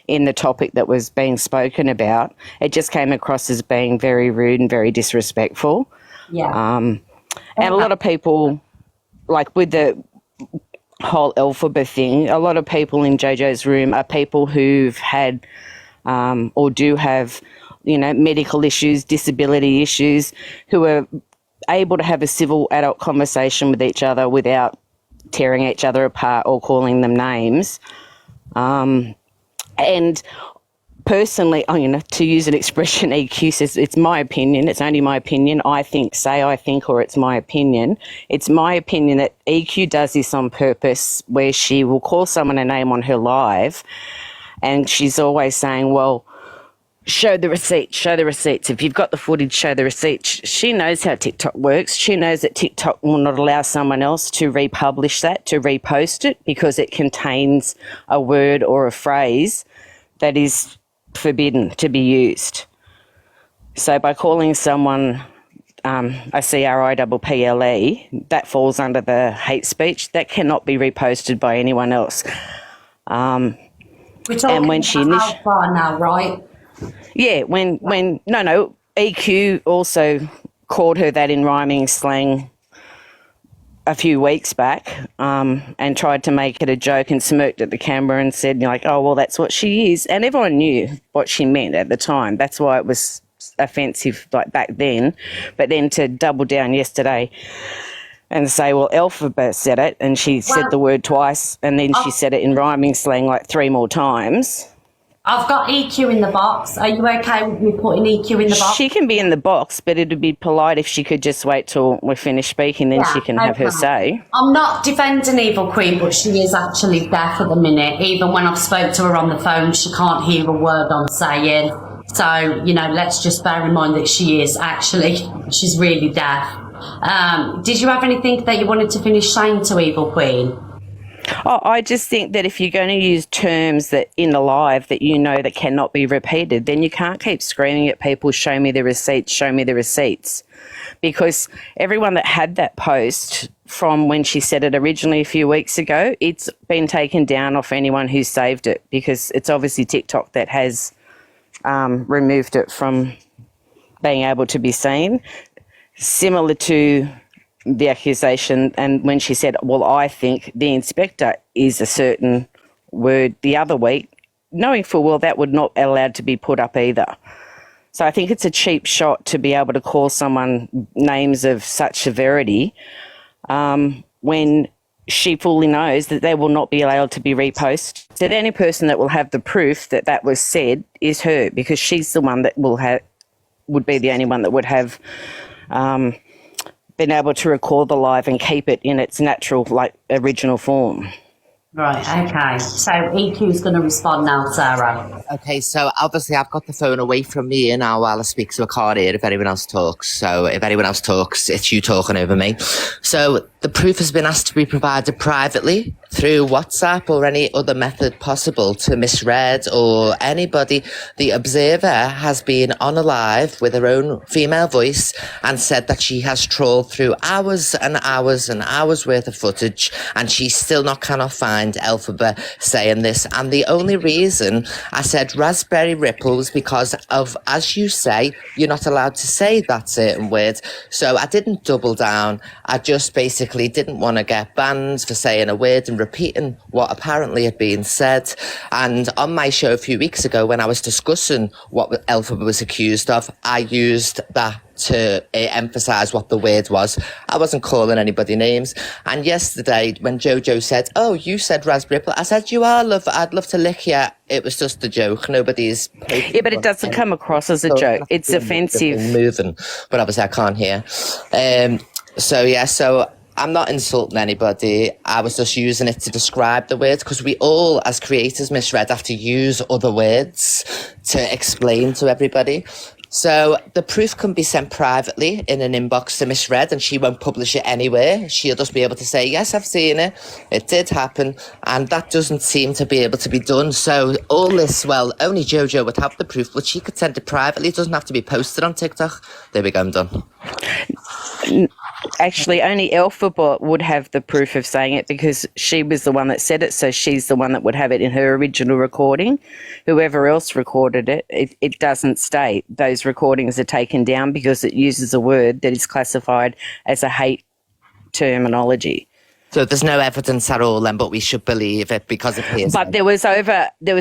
in the topic that was being spoken about, it just came across as being very rude and very disrespectful. Yeah. And a lot of people, like with the whole alphabet thing, a lot of people in Jojo's room are people who've had or do have, medical issues, disability issues, who are able to have a civil adult conversation with each other without tearing each other apart or calling them names. And personally, to use an expression EQ says, it's my opinion, it's only my opinion, I think, say I think, or it's my opinion. It's my opinion that EQ does this on purpose, where she will call someone a name on her live, and she's always saying, well, show the receipts, show the receipts. If you've got the footage, show the receipts. She knows how TikTok works. She knows that TikTok will not allow someone else to republish that, to repost it, because it contains a word or a phrase that is forbidden to be used. So by calling someone a CRIPPLE, that falls under the hate speech. That cannot be reposted by anyone else. We're talking about how far now, right? Yeah, when EQ also called her that in rhyming slang a few weeks back and tried to make it a joke and smirked at the camera and said, like, oh, well, that's what she is. And everyone knew what she meant at the time. That's why it was offensive like back then. But then to double down yesterday and say, well, Elphaba said it and she said the word twice and then she said it in rhyming slang like 3 more times. I've got EQ in the box. Are you okay with me putting EQ in the box? She can be in the box, but it'd be polite if she could just wait till we're finished speaking, then she can have her say. I'm not defending Evil Queen, but she is actually deaf at the minute. Even when I've spoke to her on the phone, she can't hear a word I'm saying. So, you know, let's just bear in mind that she is actually, she's really deaf. Did you have anything that you wanted to finish saying to Evil Queen? Oh, I just think that if you're going to use terms that in the live that you know that cannot be repeated, then you can't keep screaming at people, show me the receipts, show me the receipts. Because everyone that had that post from when she said it originally a few weeks ago, it's been taken down off anyone who saved it because it's obviously TikTok that has removed it from being able to be seen. Similar to the accusation and when she said, well, I think the inspector is a certain word the other week, knowing full well that would not be allowed to be put up either. So I think it's a cheap shot to be able to call someone names of such severity when she fully knows that they will not be allowed to be reposted. So the only person that will have the proof that that was said is her because she's the one that would be the only one that would have been able to record the live and keep it in its natural, like, original form. Right, okay. So EQ's going to respond now, Sarah. Okay, so obviously I've got the phone away from me now while I speak, so I can't hear if anyone else talks. So if anyone else talks, it's you talking over me. So the proof has been asked to be provided privately through WhatsApp or any other method possible to misread or anybody. The observer has been on a live with her own female voice and said that she has trawled through hours and hours and hours worth of footage and she still cannot find Elphaba saying this. And the only reason I said raspberry ripple was because of, as you say, you're not allowed to say that certain word. So I didn't double down. I just basically didn't want to get banned for saying a word and repeating what apparently had been said. And on my show a few weeks ago, when I was discussing what Elphaba was accused of, I used that to emphasise what the word was. I wasn't calling anybody names. And yesterday, when Jojo said, oh, you said raspberry ripple, I said, you are, love, I'd love to lick you. It was just a joke. Nobody's... Yeah, but it doesn't come across as a joke. It's offensive. Moving, but obviously I can't hear. So I'm not insulting anybody. I was just using it to describe the words because we all, as creators, misread, have to use other words to explain to everybody. So the proof can be sent privately in an inbox to Misread and she won't publish it anywhere. She'll just be able to say, yes, I've seen it. It did happen. And that doesn't seem to be able to be done. So all this, well, only Jojo would have the proof, but she could send it privately. It doesn't have to be posted on TikTok. There we go, I'm done. Actually, only Elphaba would have the proof of saying it because she was the one that said it, so she's the one that would have it in her original recording. Whoever else recorded it, it doesn't state. Those recordings are taken down because it uses a word that is classified as a hate terminology. So there's no evidence at all then, but we should believe it because of his... But there was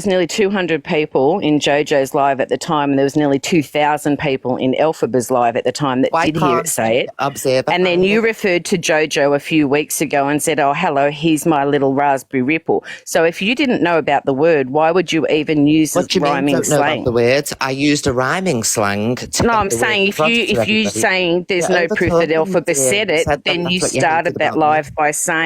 nearly 200 people in Jojo's live at the time, and there was nearly 2,000 people in Elphaba's live at the time that did hear it say it. Observe. And then you referred to Jojo a few weeks ago and said, oh, hello, here's my little raspberry ripple. So if you didn't know about the word, why would you even use rhyming slang? About the words? I used a rhyming slang. No, I'm saying if you saying there's no proof that Elphaba said it, then you started that live by saying,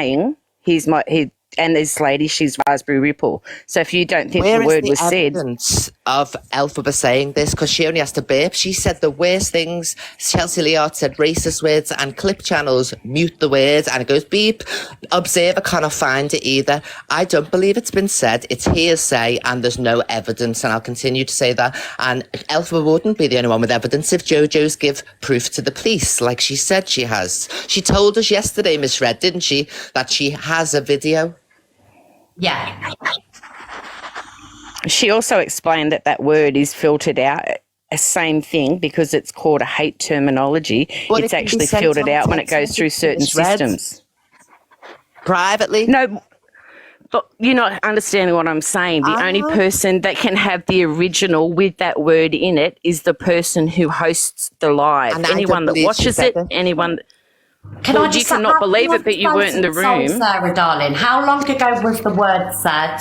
and this lady, she's raspberry ripple. So if you don't think the word was said... Where is the evidence of Elphaba saying this? Because she only has to burp. She said the worst things. Chelsea Leart said racist words and clip channels mute the words and it goes beep. Observer cannot find it either. I don't believe it's been said. It's hearsay and there's no evidence, and I'll continue to say that. And Elphaba wouldn't be the only one with evidence if Jojo's give proof to the police, like she said she has. She told us yesterday, Miss Red, didn't she, that she has a video? Yeah. She also explained that word is filtered out, a same thing, because it's called a hate terminology. It's actually filtered out when it goes through certain systems. privately. No, but you're not understanding what I'm saying. The only person that can have the original with that word in it is the person who hosts the live. And I don't Anyone that believe she watches said it, it. anyone. Can Well, I you just cannot believe it, but you weren't in the Sorry, room. Sarah, darling. How long ago was the word said?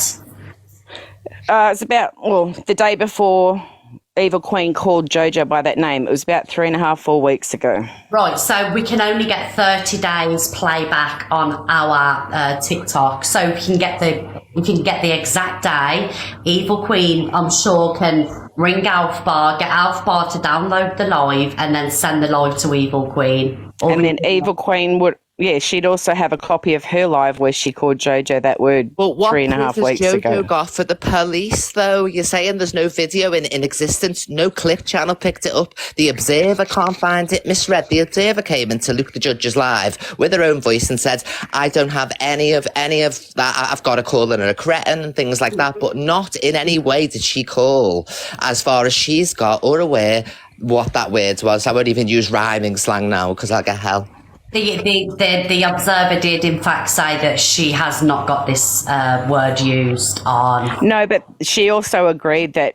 It's about, well, the day before Evil Queen called JoJo by that name. It was about 3.5, 4 weeks ago. Right, so we can only get 30 days playback on our TikTok. So we can get the exact day. Evil Queen, I'm sure, can ring Alf Bar, get Alf Bar to download the live, and then send the live to Evil Queen. And then Evil Queen would, she'd also have a copy of her live where she called JoJo that word But what 3.5 proof weeks has ago. JoJo got for the police, though? You're saying there's no video in existence, no clip channel picked it up. The Observer can't find it. Misread. The Observer came into Luke the Judge's live with her own voice and said, I don't have any of that. I've got to call her a cretin and things like that. But not in any way did she call, as far as she's got or aware, what that word was. I won't even use rhyming slang now because I'll get hell. The Observer did in fact say that she has not got this word used on. No, but she also agreed that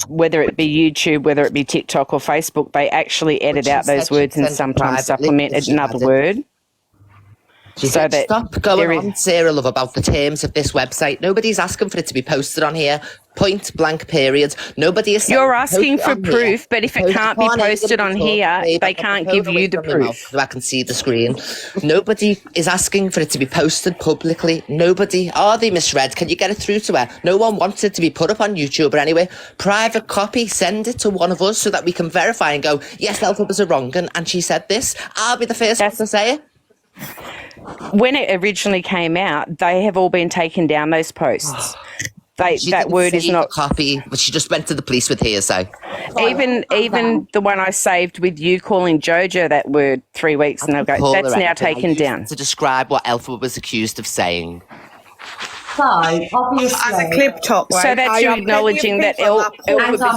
whether it be YouTube, whether it be TikTok or Facebook, they actually edit out those words and sometimes supplement another word. So that stop going on, Sarah Love, about the terms of this website. Nobody's asking for it to be posted on here. Point blank period. Nobody is. You're asking for proof, but if it can't be posted on here, they can't give you the proof. So I can see the screen. Nobody is asking for it to be posted publicly. Nobody. Are they misread? Can you get it through to her? No one wants it to be put up on YouTube or anyway. Private copy. Send it to one of us so that we can verify and go, yes, Alpha was a wrong and she said this. I'll be the first one to say it. When it originally came out, they have all been taken down, those posts. That word is not copy, but she just went to the police with hearsay. Even the one I saved with you calling JoJo that word 3 weeks ago, that's now taken down. To describe what Alpha was accused of saying. So, obviously, as a clip top, right? So that's you acknowledging that Alpha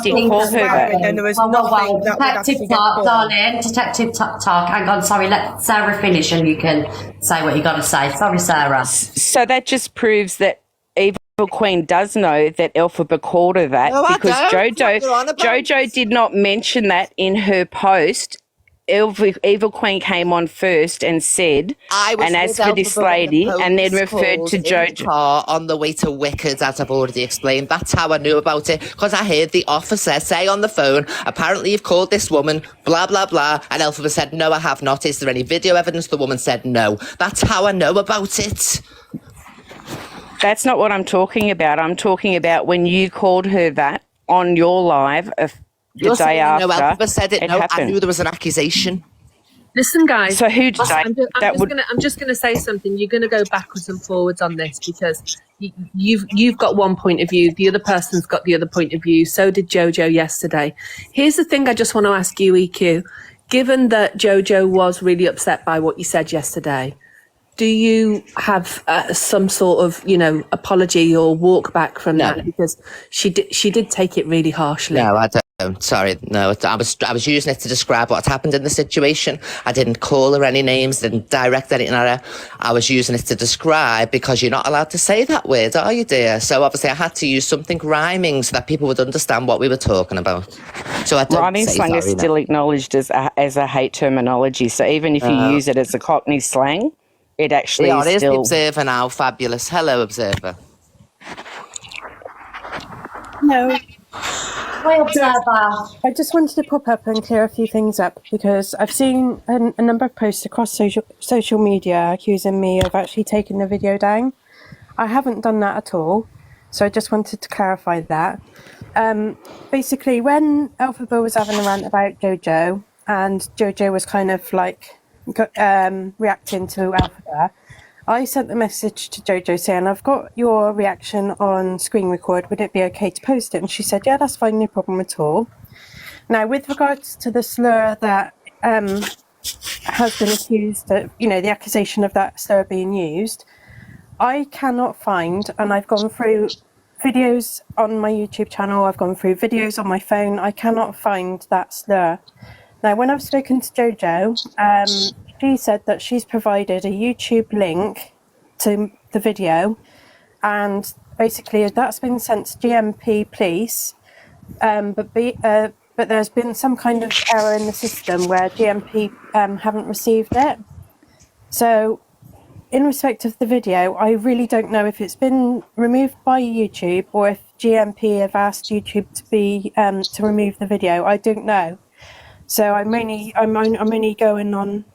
did call her that. And there was nothing that would actually get caught. Darling, Detective Talk. Hang on, sorry, let Sarah finish and you can say what you got to say. Sorry, Sarah. So that just proves that Evil Queen does know that Alpha called her that because JoJo did not mention that in her post. Evil Queen came on first and said, and as for this lady, and then referred to JoJo. On the way to Wicked, as I've already explained. That's how I knew about it, because I heard the officer say on the phone, apparently you've called this woman, blah, blah, blah, and Elphaba said, no, I have not. Is there any video evidence? The woman said no. That's how I know about it. That's not what I'm talking about. I'm talking about when you called her that on your live the day after. No, Elphaba said it. No, happened. I knew there was an accusation. Listen, guys. So who did I'm just going to say something. You're going to go backwards and forwards on this because you've got one point of view. The other person's got the other point of view. So did JoJo yesterday. Here's the thing I just want to ask you, EQ. Given that JoJo was really upset by what you said yesterday, do you have some sort of, apology or walk back from that? Because she did take it really harshly. No, I don't. Sorry, no. I was using it to describe what had happened in the situation. I didn't call her any names, didn't direct anything at her. I was using it to describe because you're not allowed to say that word, are you, dear? So obviously I had to use something rhyming so that people would understand what we were talking about. So I don't rhyming say slang is sorry still acknowledged as a hate terminology. So even if you use it as a Cockney slang, it actually is There's still... the Observer now, fabulous. Hello, Observer. No. Hi, Observer. I just wanted to pop up and clear a few things up because I've seen a number of posts across social media accusing me of actually taking the video down. I haven't done that at all, so I just wanted to clarify that. Basically, when Elphaba was having a rant about JoJo, and JoJo was kind of like reacting to Elphaba, I sent a message to JoJo saying, I've got your reaction on screen record. Would it be okay to post it? And she said, yeah, that's fine, no problem at all. Now, with regards to the slur that has been accused, that, the accusation of that slur being used, I cannot find, and I've gone through videos on my YouTube channel, I've gone through videos on my phone, I cannot find that slur. Now, when I've spoken to JoJo, she said that she's provided a YouTube link to the video, and basically that's been sent to GMP police, but there's been some kind of error in the system where GMP haven't received it. So in respect of the video, I really don't know if it's been removed by YouTube or if GMP have asked YouTube to be to remove the video. I don't know. So I'm only going on,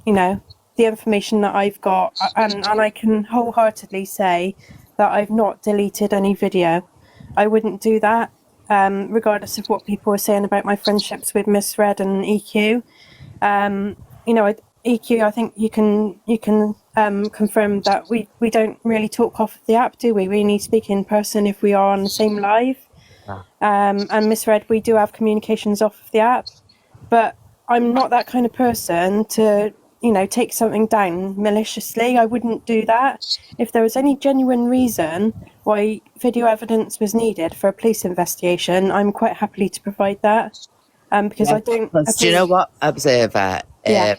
you know, the information that I've got, and I can wholeheartedly say that I've not deleted any video. I wouldn't do that, regardless of what people are saying about my friendships with Miss Red and EQ. You know, EQ, I think you can confirm that we don't really talk off the app, do we? We only speak in person if we are on the same live. And Miss Red, we do have communications off of the app, but I'm not that kind of person to, you know, take something down maliciously. I wouldn't do that. If there was any genuine reason why video evidence was needed for a police investigation, I'm quite happy to provide that. Because I don't. Do you know what, Observer? Yeah.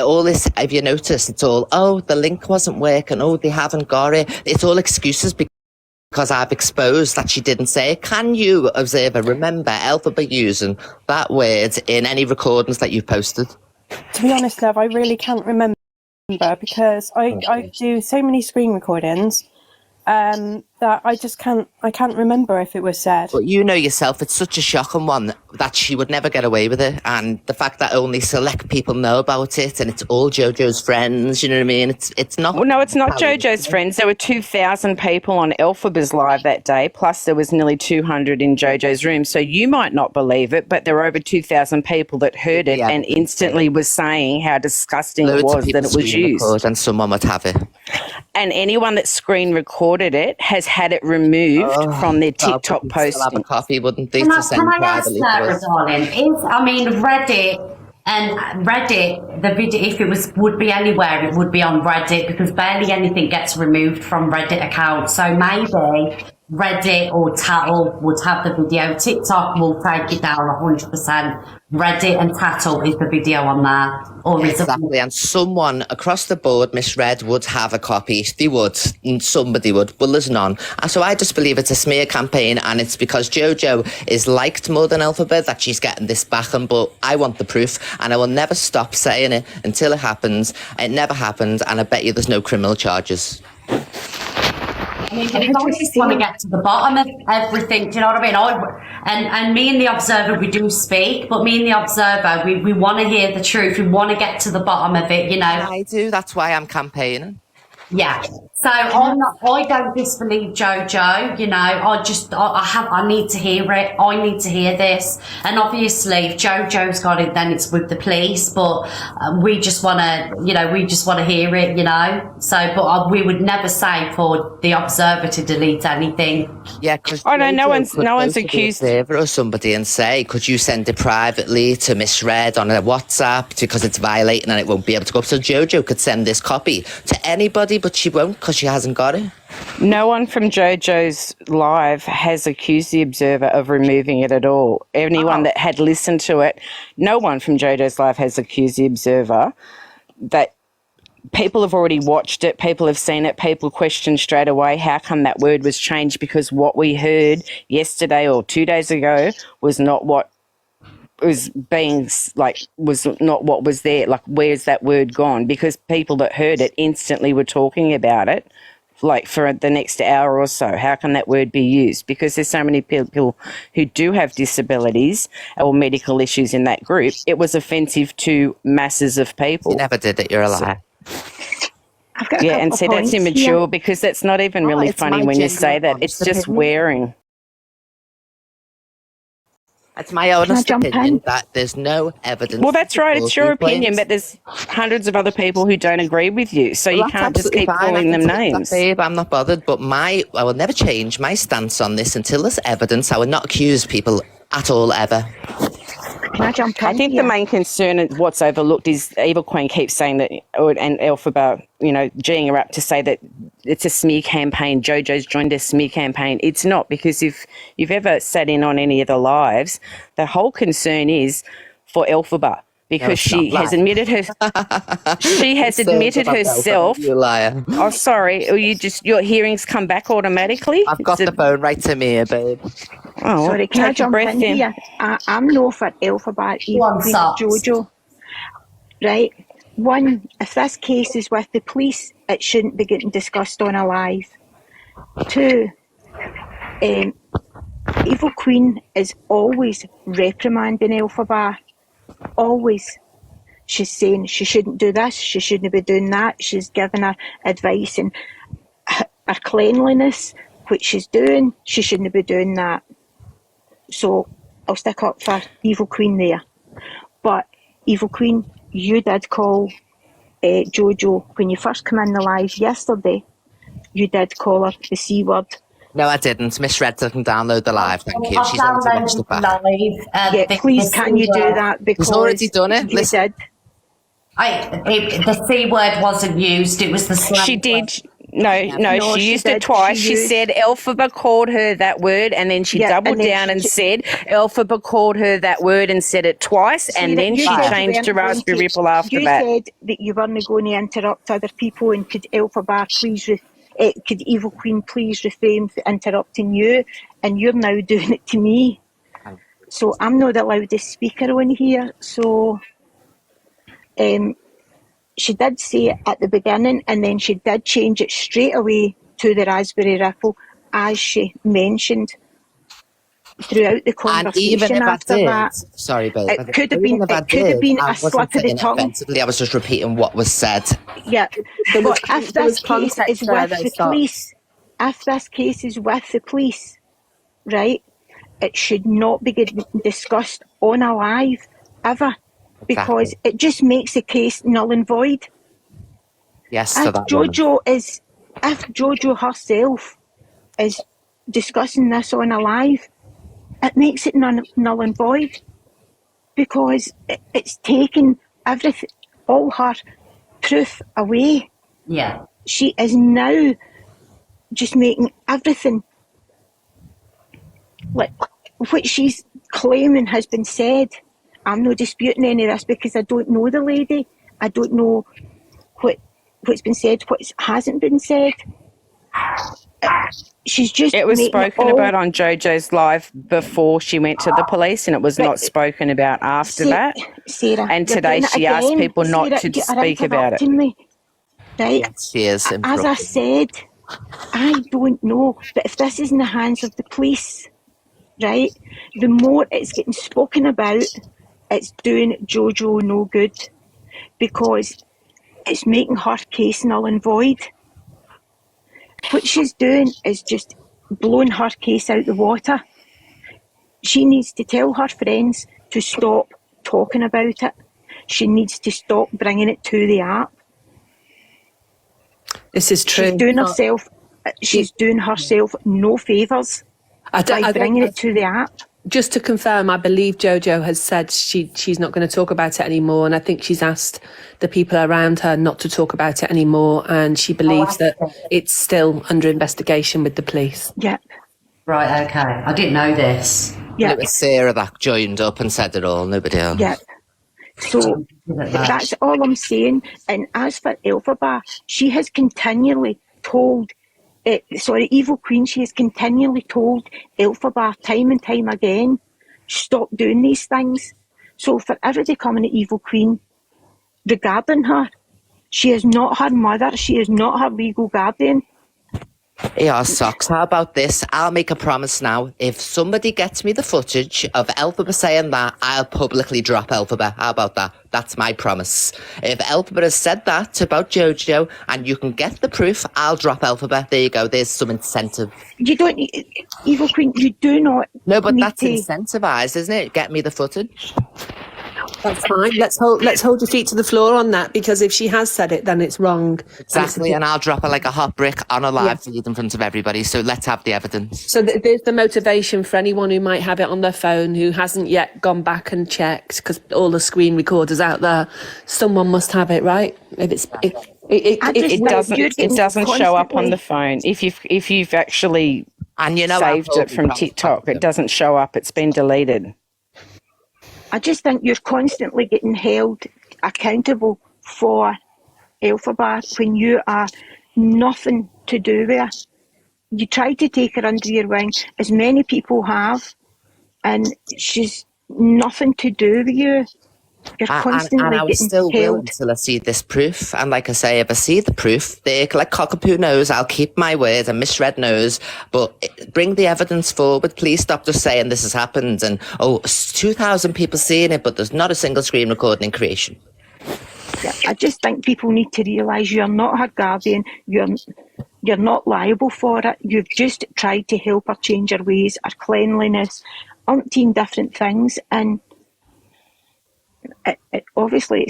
All this, have you noticed, it's all, oh, the link wasn't working, oh, they haven't got it. It's all excuses because I've exposed that she didn't say it. Can you, Observer, remember Alphabet using that word in any recordings that you've posted? To be honest, love, I really can't remember because I do so many screen recordings that I just can't remember if it was said. But you know yourself, it's such a shocking one that she would never get away with it, and the fact that only select people know about it, and it's all JoJo's friends, you know what I mean? It's not. Well, no, it's not JoJo's friends. There were 2,000 people on Elphaba's live that day, plus there was nearly 200 in JoJo's room. So you might not believe it, but there were over 2,000 people that heard it and instantly was saying how disgusting it was that it was used. And someone would have it. And anyone that screen recorded it has had it removed from their TikTok posting. Have a copy, wouldn't they? Can I ask Sarah, darling? Reddit, the video, if it would be anywhere, it would be on Reddit, because barely anything gets removed from Reddit accounts. So maybe Reddit or Tattle would have the video. TikTok will take it down 100%. Reddit and Tattle is the video on there. Or exactly, and someone across the board, Miss Red, would have a copy. They would, and somebody would. Well, there's none. And so I just believe it's a smear campaign, and it's because JoJo is liked more than Alphabet that she's getting this backing. But I want the proof, and I will never stop saying it until it happens. It never happened, and I bet you there's no criminal charges. I mean, I just want to get to the bottom of everything. Do you know what I mean? And me and the Observer, we do speak, but me and the Observer, we want to hear the truth. We want to get to the bottom of it, you know. I do. That's why I'm campaigning. Yeah. So I don't disbelieve JoJo, you know. I need to hear it. I need to hear this. And obviously, if JoJo's got it, then it's with the police. But we just want to hear it, you know. So, but we would never say for the Observer to delete anything. Yeah, because no one's accused. Or somebody and say, could you send it privately to Miss Red on a WhatsApp because it's violating and it won't be able to go up. So JoJo could send this copy to anybody, but she won't because she hasn't got it. No one from JoJo's live has accused the Observer of removing it at all. Anyone that had listened to it, no one from JoJo's live has accused the Observer. That people have already watched it, people have seen it, people question straight away how come that word was changed, because what we heard yesterday or 2 days ago was not what was being, like, was not what was there. Like, where's that word gone? Because people that heard it instantly were talking about it, like, for the next hour or so. How can that word be used? Because there's so many people who do have disabilities or medical issues in that group. It was offensive to masses of people. You never did it, you're a liar. Yeah, and see, that's immature because that's not even really funny when you say that. It's just wearing. It's my honest opinion that there's no evidence. Well, that's right. It's your opinion, but there's hundreds of other people who don't agree with you. So you can't just keep calling them names. Babe, I'm not bothered, but I will never change my stance on this until there's evidence. I will not accuse people at all, ever. Can I jump in? I think the main concern and what's overlooked is Evil Queen keeps saying that, and Elphaba, you know, geeing her up to say that it's a smear campaign. JoJo's joined a smear campaign. It's not, because if you've ever sat in on any of the lives, the whole concern is for Elphaba, because it's she not has live. admitted she has It's admitted about herself. You liar. Oh, sorry. Or your hearings come back automatically? I've got the phone right to me, babe. Oh, Sorry, can I take a jump breath in in. here? I'm no for Elphaba, Go on, Queen Socks. Jojo. Right? One, if this case is with the police, it shouldn't be getting discussed on a live. Two, Evil Queen is always reprimanding Elphaba. Always. She's saying she shouldn't do this, she shouldn't be doing that. She's giving her advice and her cleanliness, which she's doing, she shouldn't be doing that. So I'll stick up for Evil Queen there. But Evil Queen, you did call Jojo when you first came in the live yesterday. You did call her the C word. No, I didn't. Miss Red's can download the live, thank you. I've She's already watched it back. live. Yeah, please, can you do that? Because She's already done it. you Listen. did. The C word wasn't used. It was the slang She did. word. No, she used it twice. She said Elphaba called her that word, and then she doubled down and said Elphaba called her that word and said it twice, and then she changed to Raspberry Ripple after that. You said that you weren't going to interrupt other people, and could Elphaba please, could Evil Queen please refrain from interrupting you, and you're now doing it to me. So I'm not the loudest speaker on here, so she did say it at the beginning, and then she did change it straight away to the Raspberry Ripple, as she mentioned throughout the conversation. And even if after I did, that, sorry, babe. it could have been I a slip of the saying it tongue. offensively, I was just repeating what was said. Yeah, There was- but if there was this case context is there, with though, the Socks. police, if this case is with the police, right, it should not be getting discussed on a live ever, because it just makes the case null and void. Yes, If to that woman. if Jojo herself is discussing this on a live, it makes it null and void, because it's taken everything, all her truth away. Yeah. She is now just making everything like what she's claiming has been said. I'm not disputing any of this because I don't know the lady. I don't know what's been said, what hasn't been said. She's just It was making spoken all, about on JoJo's live before she went to the police, and it was not spoken about after that. Sarah, And you're today doing it she asked again. people not Sarah, to you are speak about it. interrupting me. Right? She is As I interrupting. said, I don't know, but if this is in the hands of the police, right, the more it's getting spoken about, it's doing Jojo no good, because it's making her case null and void. What she's doing is just blowing her case out the water. She needs to tell her friends to stop talking about it. She needs to stop bringing it to the app. This is true. She's doing herself no favours by bringing it to the app. Just to confirm, I believe Jojo has said she's not going to talk about it anymore, and I think she's asked the people around her not to talk about it anymore, and she believes that it's still under investigation with the police. Yeah. Right, okay. I didn't know this. Yeah. It was Sarah that joined up and said it all, nobody else. Yeah. So that's all I'm saying. And as for Elphaba, she has continually told, Evil Queen, she has continually told Elphaba time and time again, stop doing these things. So for everybody coming at Evil Queen regarding her, she is not her mother, she is not her legal guardian. Yeah, Socks, how about this? I'll make a promise now. If somebody gets me the footage of Elphaba saying that, I'll publicly drop Elphaba. How about that? That's my promise. If Elphaba has said that about Jojo and you can get the proof, I'll drop Elphaba. There you go. There's some incentive. You don't, Evil Queen, you do not. No, but that's incentivized, isn't it? Get me the footage. That's fine. Let's hold your feet to the floor on that, because if she has said it, then it's wrong. Exactly, and I'll drop her like a hot brick on a live feed in front of everybody. So let's have the evidence. So there's the motivation for anyone who might have it on their phone who hasn't yet gone back and checked, because all the screen recorders out there, someone must have it, right? If it's it doesn't show up on the phone. If you've actually saved it from TikTok, it doesn't show up. It's been deleted. I just think you're constantly getting held accountable for Elphaba when you are nothing to do with her. You tried to take her under your wing, as many people have, and she's nothing to do with you. You're And constantly I was getting still will held. until I see this proof. And like I say, if I see the proof, they like cockapoo knows, I'll keep my word, and Miss Red knows. But bring the evidence forward. Please stop just saying this has happened and 2,000 people seeing it, but there's not a single screen recording in creation. Yeah, I just think people need to realise you're not her guardian. You're not liable for it. You've just tried to help her change her ways, her cleanliness, umpteen different things, and obviously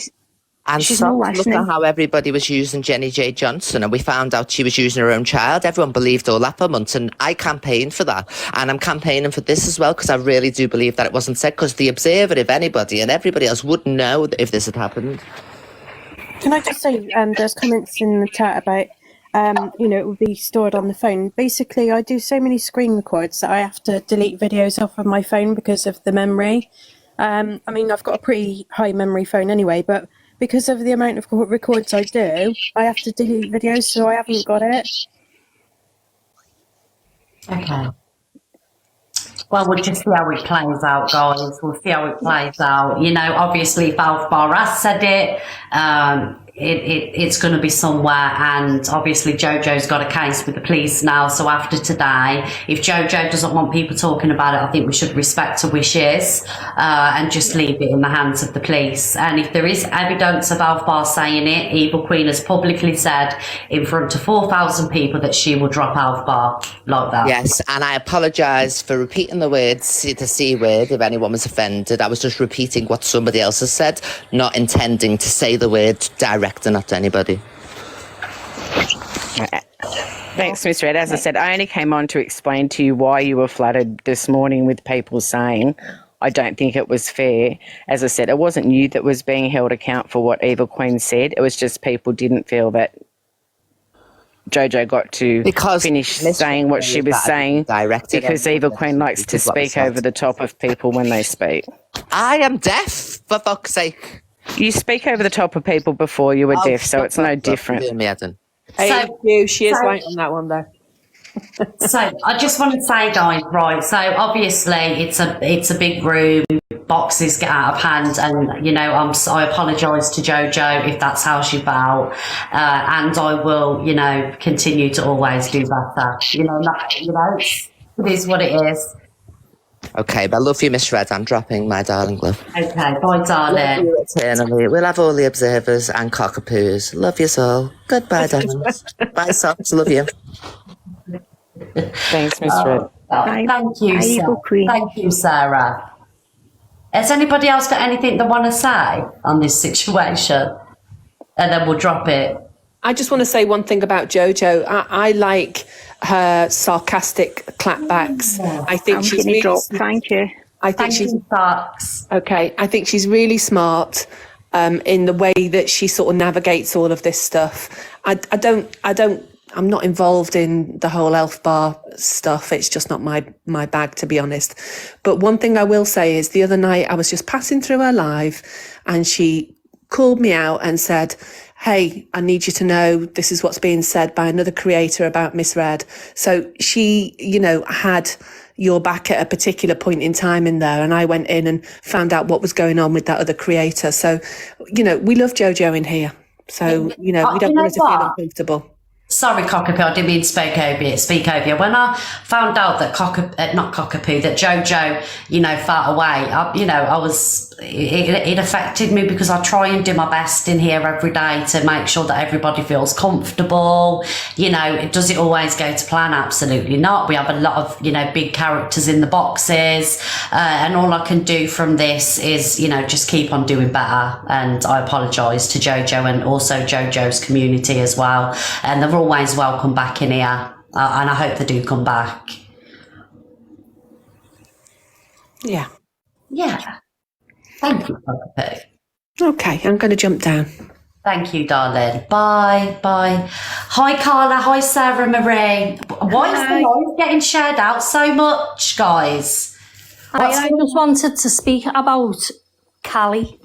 And she's stop not to look listening. at how everybody was using Jenny J. Johnson, and we found out she was using her own child. Everyone believed all that for months, and I campaigned for that. And I'm campaigning for this as well, because I really do believe that it wasn't said, because the Observer, if anybody, and everybody else would know that if this had happened. Can I just say, there's comments in the chat about, it will be stored on the phone. Basically, I do so many screen records that I have to delete videos off of my phone because of the memory. I mean, I've got a pretty high memory phone anyway, but because of the amount of records I do, I have to delete videos, so I haven't got it. Okay. Well, we'll just see how it plays out, guys. We'll see how it plays out. You know, obviously, if Alpha has said it, it's going to be somewhere. And obviously, Jojo's got a case with the police now. So after today, if Jojo doesn't want people talking about it, I think we should respect her wishes and just leave it in the hands of the police. And if there is evidence of Alpha saying it, Evil Queen has publicly said in front of 4,000 people that she will drop Alpha like that. Yes, and I apologise for repeating the words, the C word, if anyone was offended. I was just repeating what somebody else has said, not intending to say the word directing at anybody. Thanks, Miss Red. As I said, I only came on to explain to you why you were flooded this morning with people saying, I don't think it was fair. As I said, it wasn't you that was being held account for what Evil Queen said. It was just people didn't feel that Jojo got to finish saying what she was saying because Evil Queen likes to speak over the top of people when they speak. I am deaf, for fuck's sake. You speak over the top of people before you were deaf, so it's no different. Thank you. She is right on that one, though. So I just want to say, guys, right? So obviously it's a big room. Boxes get out of hand, and you know I apologise to Jojo if that's how she felt, and I will, you know, continue to always do better. You know, it is what it is. Okay, but I love you, Miss Red. I'm dropping my darling love. Okay, bye, darling. Love you eternally. We'll have all the observers and cockapoos. Love you all. Goodbye, darlings. Bye, socks. Love you. Thanks, Miss Red. Thank you, Sarah. Thank you, Sarah. Has anybody else got anything they want to say on this situation? And then we'll drop it. I just want to say one thing about Jojo. I like her sarcastic clapbacks. I think she's really Thank you. I think she's okay. I think she's really smart in the way that she sort of navigates all of this stuff. I'm not involved in the whole Elf Bar stuff. It's just not my bag, to be honest. But one thing I will say is the other night I was just passing through her live and she called me out and said, hey, I need you to know this is what's being said by another creator about Miss Red. So she, you know, had your back at a particular point in time in there, and I went in and found out what was going on with that other creator. So, you know, we love Jojo in here. So, you know, we don't want her to feel uncomfortable. Sorry, Cockapoo, I didn't mean to speak over you. When I found out that that Jojo, you know, felt away, it affected me because I try and do my best in here every day to make sure that everybody feels comfortable. You know, does it always go to plan? Absolutely not. We have a lot of, you know, big characters in the boxes, and all I can do from this is, you know, just keep on doing better. And I apologise to Jojo and also Jojo's community as well. And they're always welcome back in here, and I hope they do come back. Yeah. Thank you, Cockapoo. Okay, I'm going to jump down. Thank you, darling. Bye. Hi, Carla. Hi, Sarah Marie. Why is the live getting shared out so much, guys? I just wanted to speak about Callie.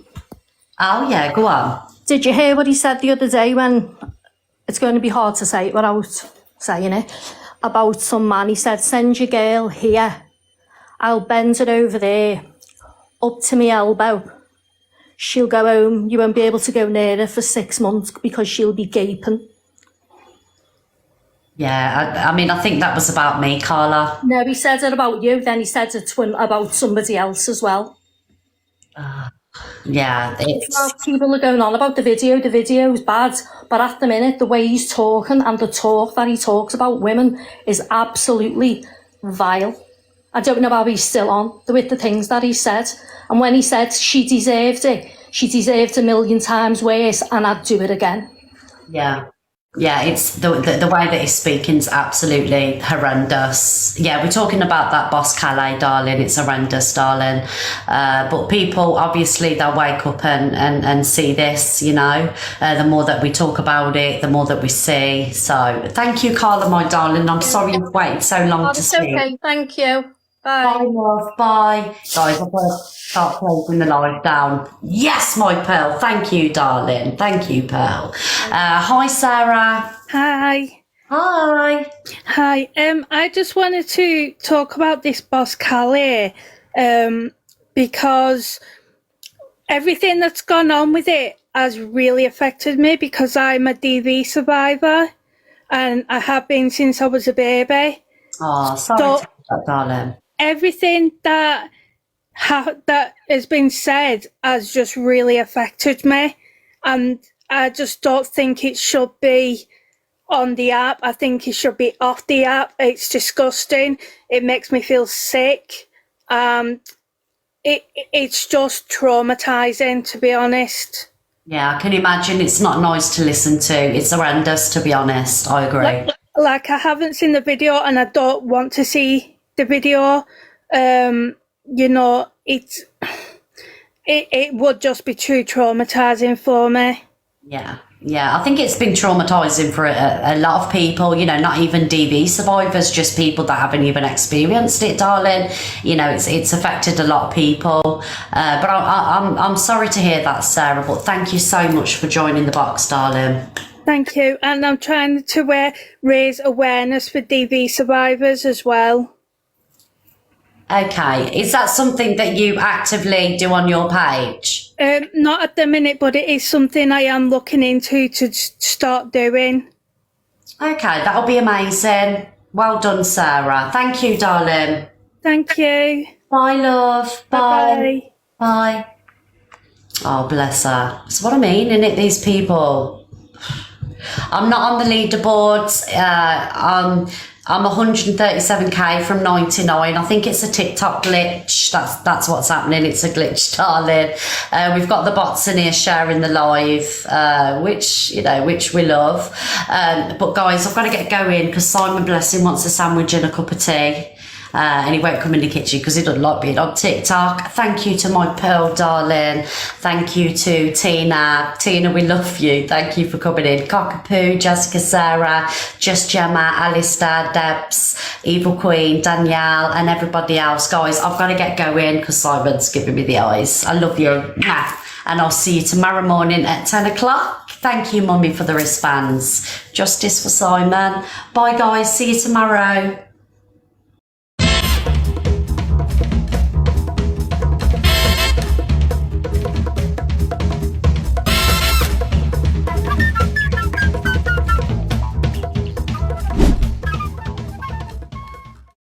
Oh, yeah, go on. Did you hear what he said the other day when it's going to be hard to say it without saying it? About some man. He said, send your girl here. I'll bend it over there, up to my elbow. She'll go home. You won't be able to go near her for 6 months because she'll be gaping. Yeah, I mean, I think that was about me, Carla. No, he said it about you. Then he said it about somebody else as well. Yeah, It's people are going on about the video. The video's bad, but at the minute, the way he's talking and the talk that he talks about women is absolutely vile. I don't know how he's still on with the things that he said. And when he said she deserved it, she deserved a million times worse, and I'd do it again. Yeah. Yeah, it's the way that he's speaking is absolutely horrendous. Yeah, we're talking about that boss Calais, darling. It's horrendous, darling. But people, obviously, they'll wake up and see this, you know. The more that we talk about it, the more that we see. So thank you, Carla, my darling. I'm sorry you've waited so long to see. Okay, thank you. Bye. Bye, love. Bye. Guys, I've got to start closing the live down. Yes, my Pearl. Thank you, darling. Thank you, Pearl. Hi, Sarah. Hi. Hi. Hi. I just wanted to talk about this boss Calais, because everything that's gone on with it has really affected me because I'm a DV survivor and I have been since I was a baby. Oh, sorry So- to hear that, darling. Everything that has been said has just really affected me, and I just don't think it should be on the app. I think it should be off the app. It's disgusting. It makes me feel sick. It's just traumatizing, to be honest. Yeah, I can imagine. It's not nice to listen to. It's horrendous, to be honest. I agree. Like I haven't seen the video, and I don't want to see the video. You know, it would just be too traumatizing for me. Yeah, I think it's been traumatizing for a lot of people, you know, not even DV survivors, just people that haven't even experienced it, darling. You know, it's affected a lot of people. But I'm sorry to hear that, Sarah, but thank you so much for joining the box, darling. Thank you. And I'm trying to raise awareness for DV survivors as well. Okay, is that something that you actively do on your page? Not at the minute, but it is something I am looking into to start doing. Okay, that'll be amazing. Well done, Sarah. Thank you, darling. Thank you. Bye, love. Bye. Bye. Oh, bless her. That's what I mean, innit, these people? I'm not on the leaderboards. I'm 137k from 99. I think it's a TikTok glitch. That's what's happening. It's a glitch, darling. We've got the bots in here sharing the live, which we love. But guys, I've got to get going because Simon Blessing wants a sandwich and a cup of tea. And he won't come in the kitchen because he doesn't like being on TikTok. Thank you to my Pearl, darling. Thank you to Tina. Tina, we love you. Thank you for coming in. Cockapoo, Jessica, Sarah, Just Gemma, Alistair, Debs, Evil Queen, Danielle, and everybody else. Guys, I've got to get going because Simon's giving me the eyes. I love you. And I'll see you tomorrow morning at 10 o'clock. Thank you, Mummy, for the wristbands. Justice for Simon. Bye, guys. See you tomorrow.